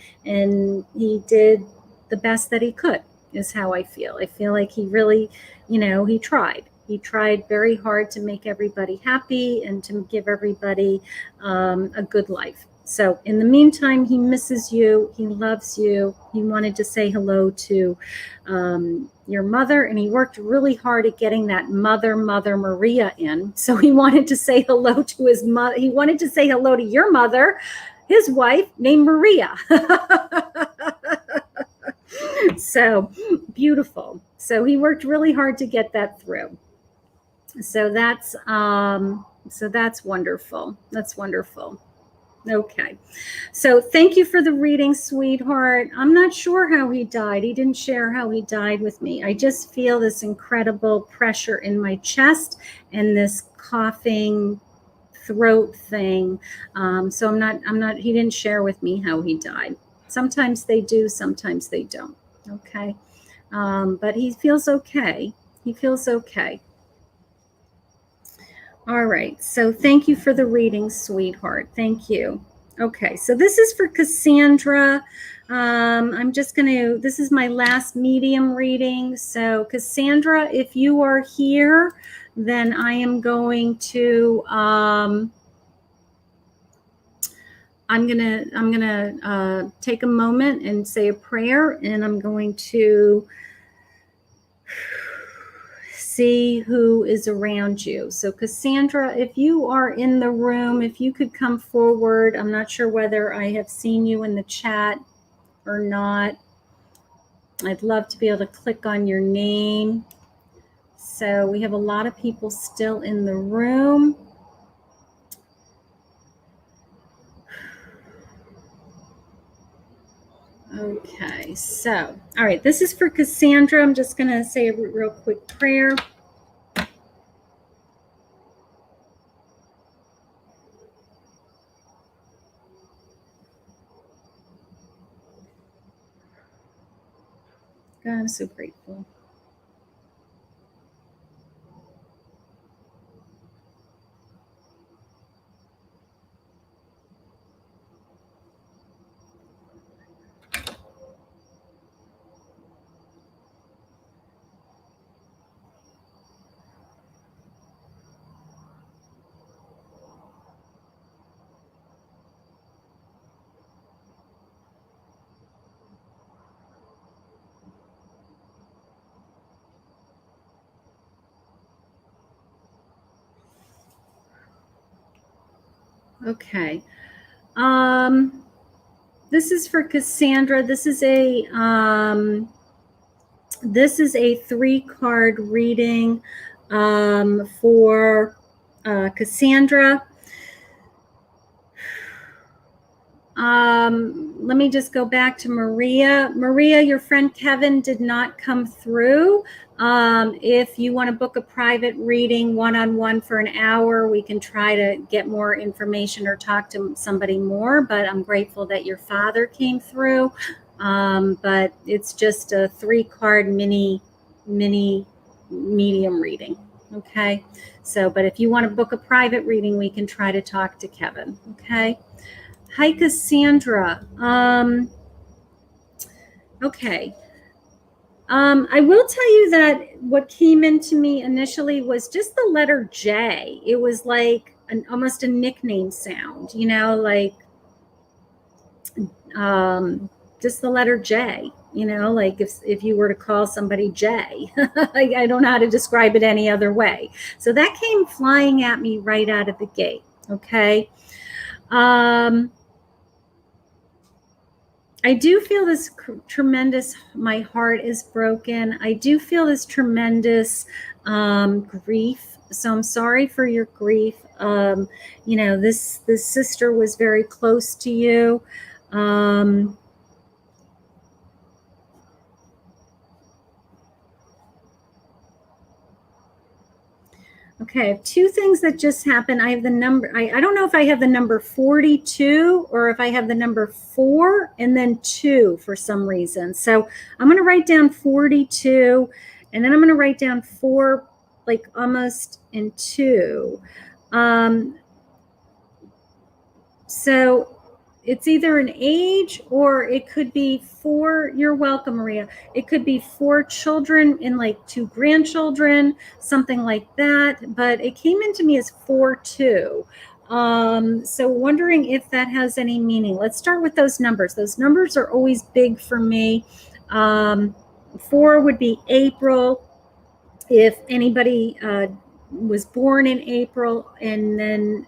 Speaker 1: he did the best that he could, is how I feel. I feel like he really, he tried. He tried very hard to make everybody happy and to give everybody a good life. So in the meantime, he misses you. He loves you. He wanted to say hello to your mother, and he worked really hard at getting that mother Maria in. So he wanted to say hello to his mother. He wanted to say hello to your mother, his wife, named Maria. So beautiful. So he worked really hard to get that through. So that's wonderful. That's wonderful. Okay. So thank you for the reading, sweetheart. I'm not sure how he died. He didn't share how he died with me. I just feel this incredible pressure in my chest and this coughing throat thing. So I'm not, he didn't share with me how he died. Sometimes they do, sometimes they don't. Okay. But he feels okay. He feels okay. All right. So thank you for the reading, sweetheart. Thank you. Okay. So this is for Cassandra. This is my last medium reading. So Cassandra, if you are here, then I am going to, I'm gonna take a moment and say a prayer, and I'm going to see who is around you. So Cassandra, if you are in the room, if you could come forward. I'm not sure whether I have seen you in the chat or not. I'd love to be able to click on your name. So we have a lot of people still in the room. Okay, so, all right, this is for Cassandra. I'm just going to say a real quick prayer. God, I'm so grateful. Okay. This is for Cassandra. This is a 3-card reading for Cassandra. Let me just go back to Maria. Maria, your friend Kevin did not come through. If you want to book a private reading one-on-one for an hour, we can try to get more information or talk to somebody more, but I'm grateful that your father came through. But it's just a 3-card mini medium reading. Okay. So, but if you want to book a private reading, we can try to talk to Kevin. Okay. Hi, Cassandra. Okay. I will tell you that what came into me initially was just the letter J. It was like almost a nickname sound, you know, like just the letter J, you know, like if you were to call somebody J. I don't know how to describe it any other way. So that came flying at me right out of the gate. Okay. I do feel this tremendous, my heart is broken. I do feel this tremendous grief. So I'm sorry for your grief. You know, this sister was very close to you. Okay, I have 2 things that just happened. I have the number, I don't know if I have the number 42 or if I have the number 4 and then 2 for some reason. So I'm going to write down 42 and then I'm going to write down 4, like almost in 2. So it's either an age or it could be 4. You're welcome, Maria. It could be 4 children and like 2 grandchildren, something like that. But it came into me as 4-2. So wondering if that has any meaning. Let's start with those numbers. Those numbers are always big for me. 4 would be April. If anybody was born in April, and then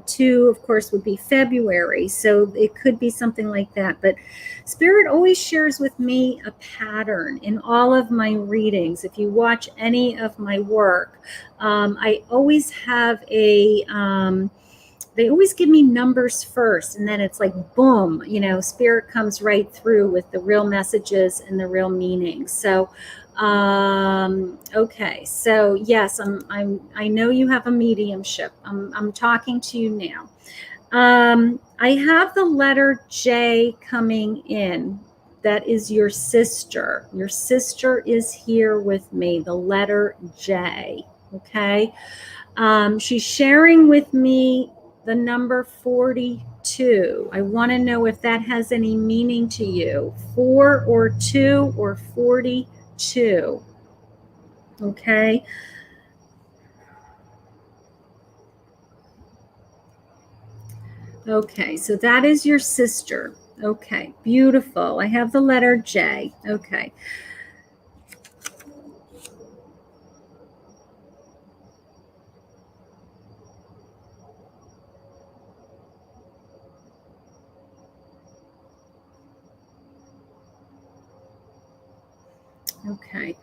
Speaker 1: 2, of course, would be February. So it could be something like that. But Spirit always shares with me a pattern in all of my readings. If you watch any of my work, I always have they always give me numbers first, and then it's like boom, you know, Spirit comes right through with the real messages and the real meanings. So okay, so yes, I know you have a mediumship. I'm talking to you now. I have the letter J coming in. That is your sister. Your sister is here with me, the letter J. Okay. She's sharing with me the number 42. I want to know if that has any meaning to you. 4 or 2 or 42. Okay. Okay, so that is your sister. Okay, beautiful. I have the letter J. Okay. Okay.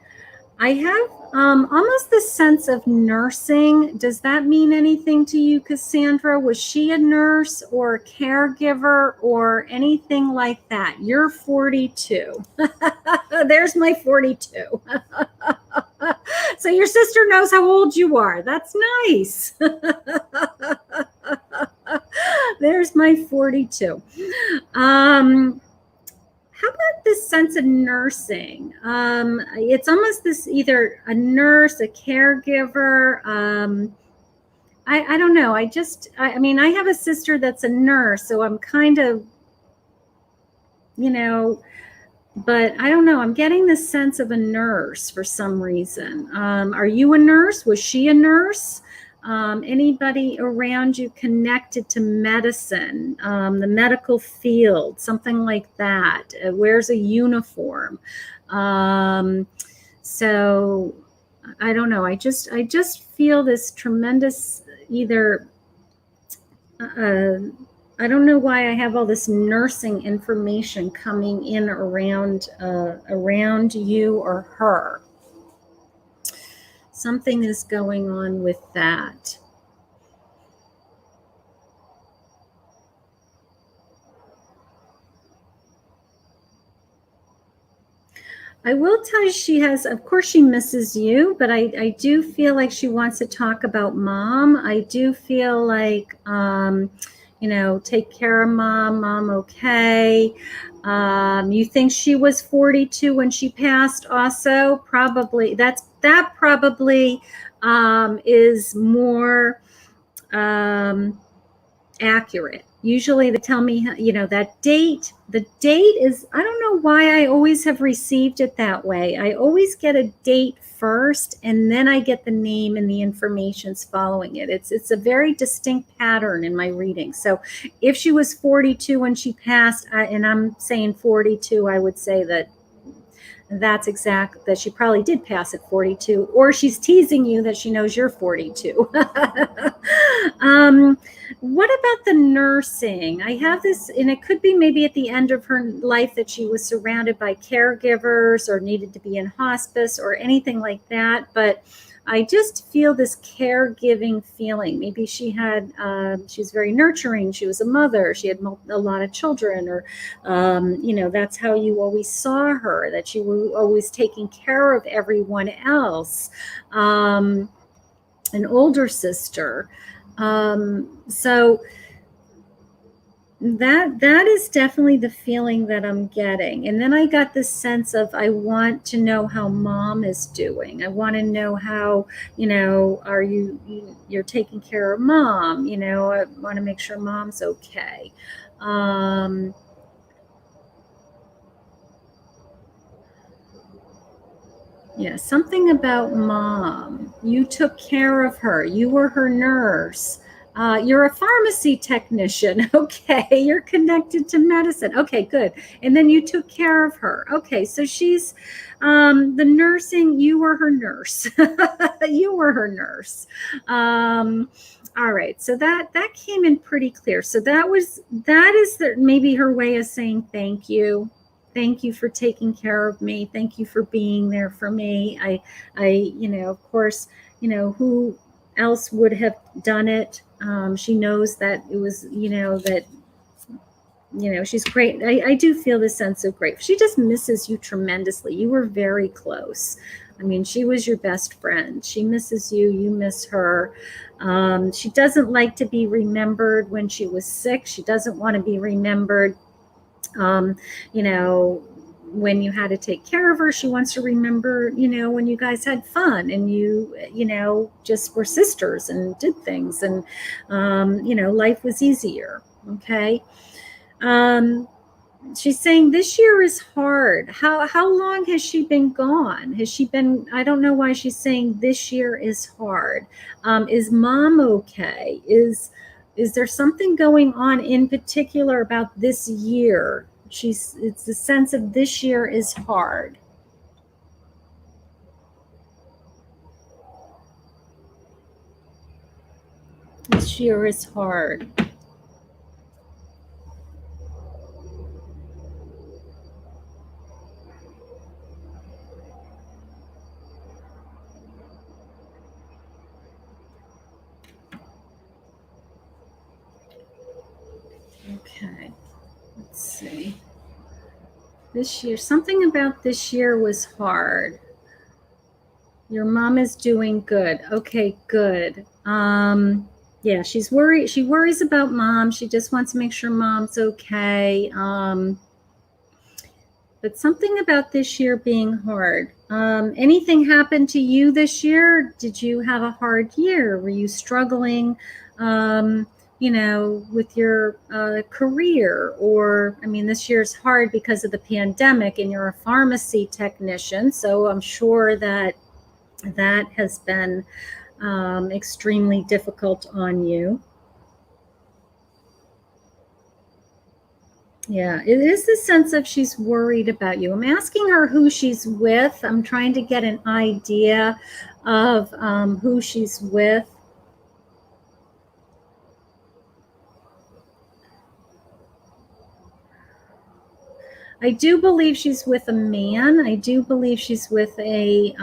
Speaker 1: I have almost the sense of nursing. Does that mean anything to you, Cassandra? Was she a nurse or a caregiver or anything like that? You're 42. There's my 42. So your sister knows how old you are. That's nice. There's my 42. How about this sense of nursing? It's almost this either a nurse, a caregiver. I don't know. I mean, I have a sister that's a nurse, so I'm kind of, but I don't know. I'm getting this sense of a nurse for some reason. Are you a nurse? Was she a nurse? Anybody around you connected to medicine, the medical field, something like that, wears a uniform. So I don't know. I just feel this tremendous either. I don't know why I have all this nursing information coming in around you or her. Something is going on with that. I will tell you she has, of course, she misses you, but I do feel like she wants to talk about mom. I do feel like, take care of mom, okay. You think she was 42 when she passed also? Probably. That probably is more accurate. Usually they tell me, that date, the date is, I don't know why I always have received it that way. I always get a date first and then I get the name and the information's following it. It's a very distinct pattern in my reading. So if she was 42 when she passed, and I'm saying 42, I would say that that's exact, that she probably did pass at 42, or she's teasing you that she knows you're 42. What about the nursing? I have this, and it could be maybe at the end of her life that she was surrounded by caregivers or needed to be in hospice or anything like that. But I just feel this caregiving feeling. Maybe she had, she was very nurturing. She was a mother. She had a lot of children, or, that's how you always saw her, that she was always taking care of everyone else. An older sister. So that is definitely the feeling that I'm getting. And then I got this sense of, I want to know how mom is doing. I want to know how, are you're taking care of mom, I want to make sure mom's okay. Yeah, something about mom. You took care of her. You were her nurse. You're a pharmacy technician. Okay, you're connected to medicine. Okay, good. And then you took care of her. Okay, so she's the nursing. You were her nurse. You were her nurse. All right, so that came in pretty clear. So that is maybe her way of saying thank you. Thank you for taking care of me. Thank you for being there for me. Of course, who else would have done it? She knows that it was, she's great. I do feel this sense of grief. She just misses you tremendously. You were very close. I mean, she was your best friend. She misses you. You miss her. She doesn't like to be remembered when she was sick. She doesn't want to be remembered when you had to take care of her. She wants to remember, when you guys had fun and you just were sisters and did things, and, life was easier. Okay. She's saying this year is hard. How long has she been gone? Has she been, I don't know why she's saying this year is hard. Is mom okay? Is there something going on in particular about this year? It's the sense of this year is hard. This year is hard. This year, something about this year was hard. Your mom is doing good. Okay, good. Yeah, she's worried. She worries about mom. She just wants to make sure mom's okay. But something about this year being hard. Anything happened to you this year? Did you have a hard year? Were you struggling, with your career? Or, I mean, this year's hard because of the pandemic and you're a pharmacy technician. So I'm sure that has been extremely difficult on you. Yeah, it is the sense of she's worried about you. I'm asking her who she's with. I'm trying to get an idea of who she's with. I do believe she's with a man. I do believe she's with a,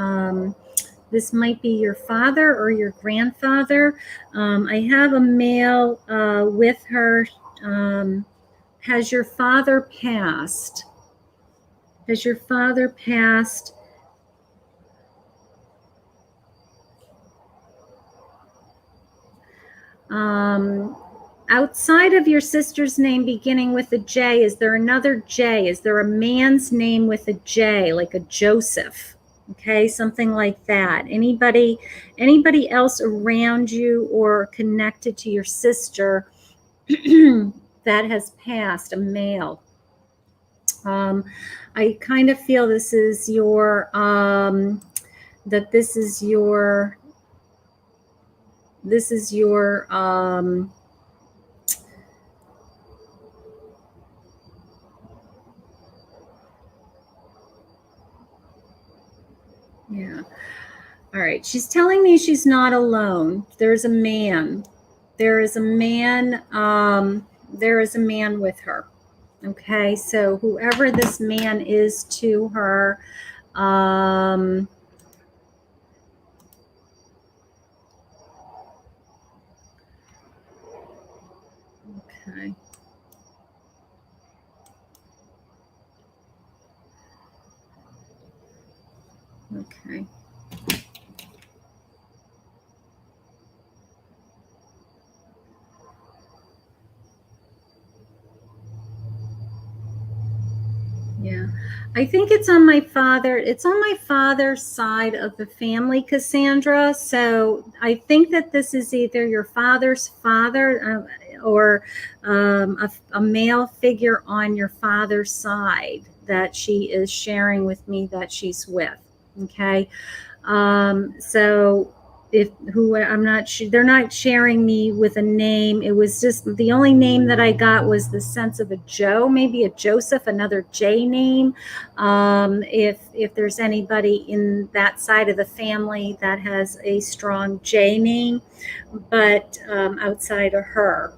Speaker 1: this might be your father or your grandfather. I have a male with her. Has your father passed? Has your father passed? Outside of your sister's name beginning with a J, is there another J? Is there a man's name with a J, like a Joseph? Okay, something like that. Anybody else around you or connected to your sister that has passed, a male? I kind of feel this is your, that this is your, yeah. All right. She's telling me she's not alone. There's a man. There is a man. There is a man with her. Okay. So whoever this man is to her, okay. Okay. Yeah, I think it's on my father. It's on my father's side of the family, Cassandra. So I think that this is either your father's father or a male figure on your father's side that she is sharing with me that she's with. Okay. So I'm not sure, they're not sharing me with a name. It was just the only name that I got was the sense of a Joe, maybe a Joseph, another J name. If there's anybody in that side of the family that has a strong J name, but outside of her.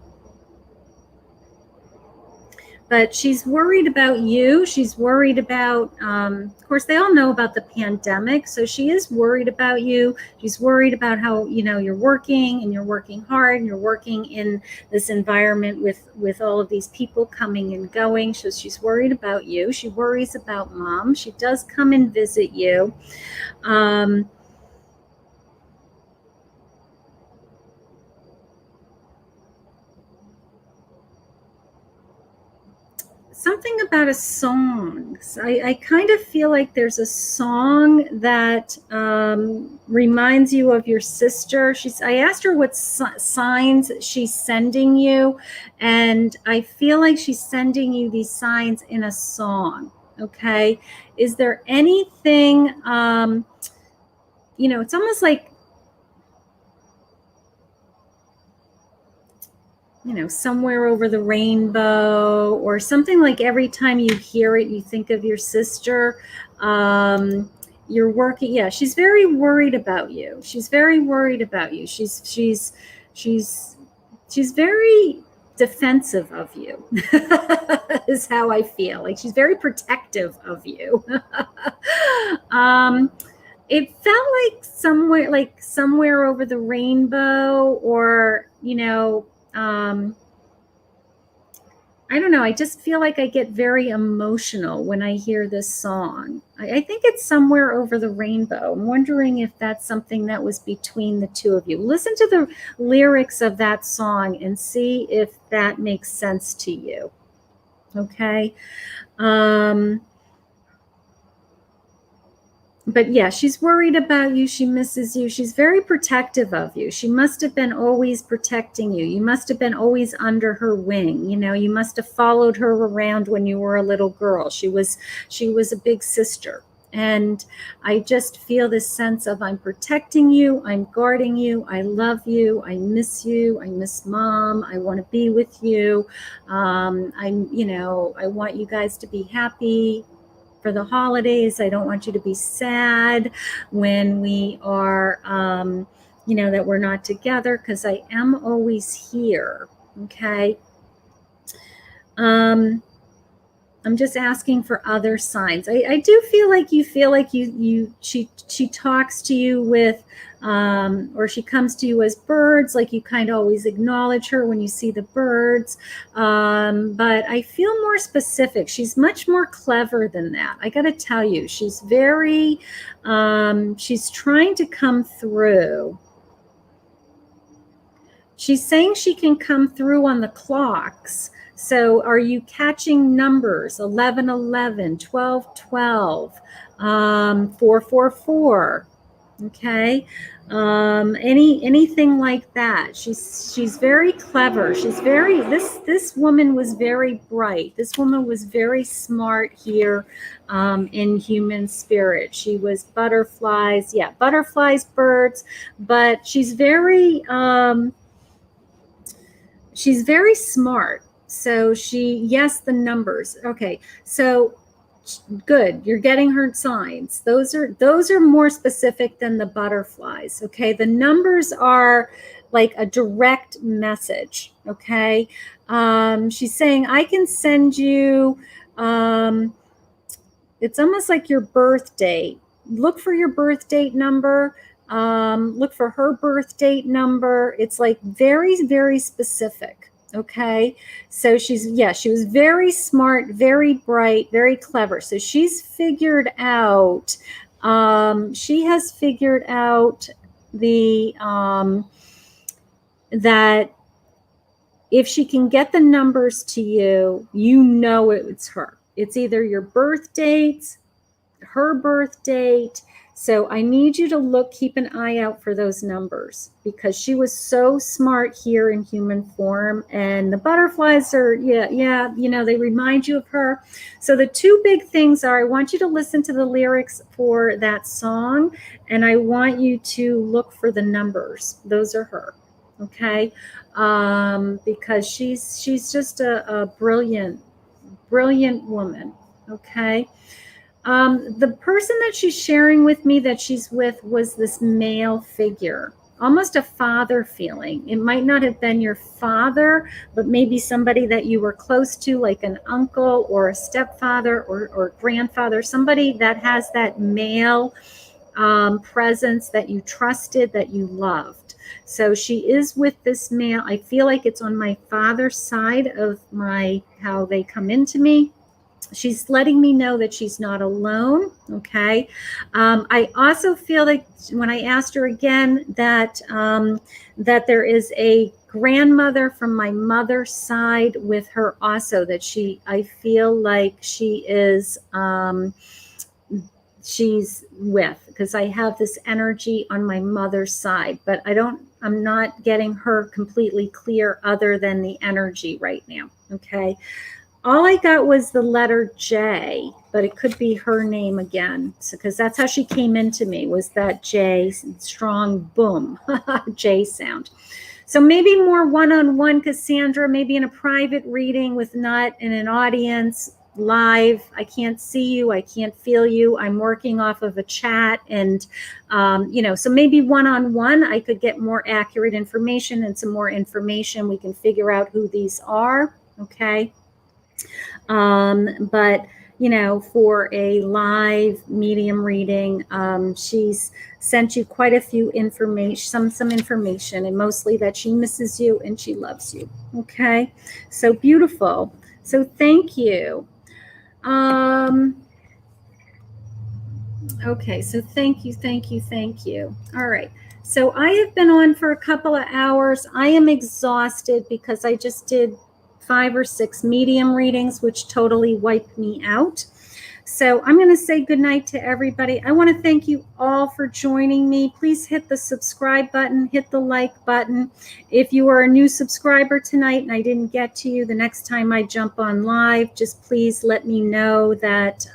Speaker 1: But she's worried about you. She's worried about, of course, they all know about the pandemic. So she is worried about you. She's worried about how, you're working and you're working hard and you're working in this environment with all of these people coming and going. So she's worried about you. She worries about mom. She does come and visit you. Something about a song. I kind of feel like there's a song that reminds you of your sister. I asked her what signs she's sending you, and I feel like she's sending you these signs in a song. Okay, is there anything? It's almost like, somewhere over the rainbow, or something like every time you hear it, you think of your sister. You're working. Yeah, she's very worried about you. She's very worried about you. She's very defensive of you is how I feel. Like she's very protective of you. It felt like somewhere over the rainbow, or I don't know. I just feel like I get very emotional when I hear this song. I think it's Somewhere Over the Rainbow. I'm wondering if that's something that was between the two of you. Listen to the lyrics of that song and see if that makes sense to you. Okay. But yeah, she's worried about you. She misses you. She's very protective of you. She must have been always protecting you. You must have been always under her wing. You know, you must have followed her around when you were a little girl. She was a big sister. And I just feel this sense of I'm protecting you, I'm guarding you, I love you, I miss mom, I want to be with you. I want you guys to be happy for the holidays. I don't want you to be sad when we are, that we're not together, because I am always here. Okay. I'm just asking for other signs. I do feel like she talks to you with, or she comes to you as birds, like you kind of always acknowledge her when you see the birds. But I feel more specific. She's much more clever than that. I got to tell you, she's very, she's trying to come through. She's saying she can come through on the clocks. So are you catching numbers 1111, 1212, 444? Okay. Anything like that. She's very clever. She's very, this woman was very bright. This woman was very smart here in human spirit. She was butterflies, birds, but she's very smart. So yes, the numbers. Okay. So good. You're getting her signs. Those are more specific than the butterflies. Okay. The numbers are like a direct message. Okay. She's saying, I can send you, it's almost like your birth date. Look for your birth date number. Look for her birth date number. It's like very, very specific. Okay. So she was very smart, very bright, very clever. So she's figured out, she has figured out that if she can get the numbers to you, it's her. It's either your birth date, her birth date. So I need you to keep an eye out for those numbers, because she was so smart here in human form. And the butterflies are, they remind you of her. So the two big things are, I want you to listen to the lyrics for that song, and I want you to look for the numbers. Those are her. Okay. Because she's just a brilliant woman. Okay. The person that she's sharing with me that she's with was this male figure, almost a father feeling. It might not have been your father, but maybe somebody that you were close to, like an uncle or a stepfather or grandfather, somebody that has that male presence that you trusted, that you loved. So she is with this male. I feel like it's on my father's side of how they come into me. She's letting me know that she's not alone. Okay. I also feel like when I asked her again that there is a grandmother from my mother's side with her also, that I feel like she is, she's with, because I have this energy on my mother's side, but I'm not getting her completely clear other than the energy right now. Okay. All I got was the letter J, but it could be her name again, because that's how she came into me, was that J, strong boom, J sound. So maybe more one-on-one, Cassandra, maybe in a private reading with not in an audience live. I can't see you. I can't feel you. I'm working off of a chat, and, so maybe one-on-one, I could get more accurate information and some more information. We can figure out who these are. Okay. But for a live medium reading, she's sent you quite a few information, some information, and mostly that she misses you and she loves you. Okay. So beautiful. So thank you. Okay, so thank you, thank you, thank you. All right. So I have been on for a couple of hours. I am exhausted because I just did 5 or 6 medium readings, which totally wiped me out. So I'm going to say goodnight to everybody. I want to thank you all for joining me. Please hit the subscribe button, hit the like button. If you are a new subscriber tonight and I didn't get to you, the next time I jump on live, just please let me know that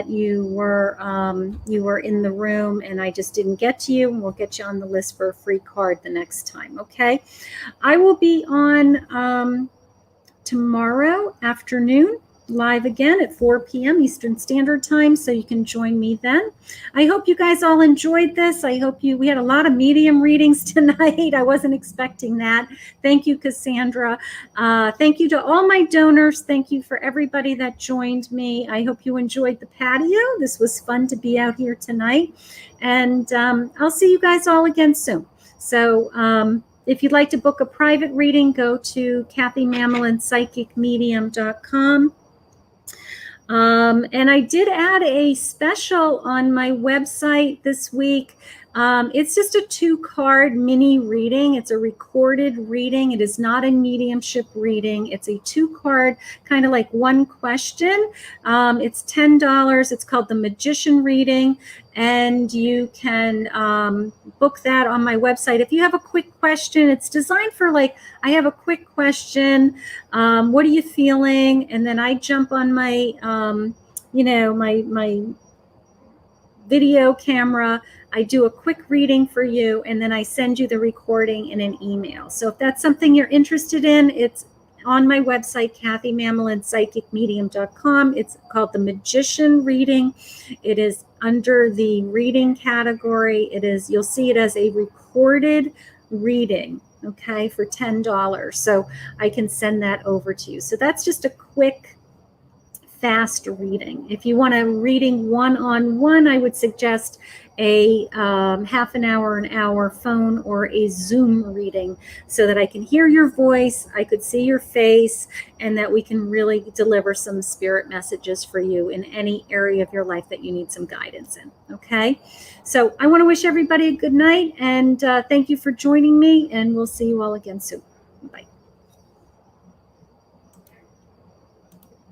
Speaker 1: you were in the room and I just didn't get to you, and we'll get you on the list for a free card the next time. Okay, I will be on tomorrow afternoon live again at 4 p.m. Eastern Standard Time, so you can join me then. I hope you guys all enjoyed this. We had a lot of medium readings tonight. I wasn't expecting that. Thank you, Cassandra. Thank you to all my donors. Thank you for everybody that joined me. I hope you enjoyed the patio. This was fun to be out here tonight. And I'll see you guys all again soon. So if you'd like to book a private reading, go to KathyMamolenPsychicMedium.com. And I did add a special on my website this week. It's just a 2-card mini reading. It's a recorded reading. It is not a mediumship reading. It's a 2-card, kind of like one question. It's $10. It's called the Magician Reading. And you can book that on my website. If you have a quick question, it's designed for like, I have a quick question. What are you feeling? And then I jump on my, my video camera. I do a quick reading for you, and then I send you the recording in an email. So if that's something you're interested in, it's on my website, KathyMamolenPsychicMedium.com. It's called the Magician Reading. It is under the reading category. You'll see it as a recorded reading, okay, for $10. So I can send that over to you. So that's just a quick, fast reading. If you want a reading one-on-one, I would suggest a half an hour phone or a Zoom reading, so that I can hear your voice, I could see your face, and that we can really deliver some spirit messages for you in any area of your life that you need some guidance in. Okay, so I want to wish everybody a good night, and thank you for joining me, and we'll see you all again soon. Bye.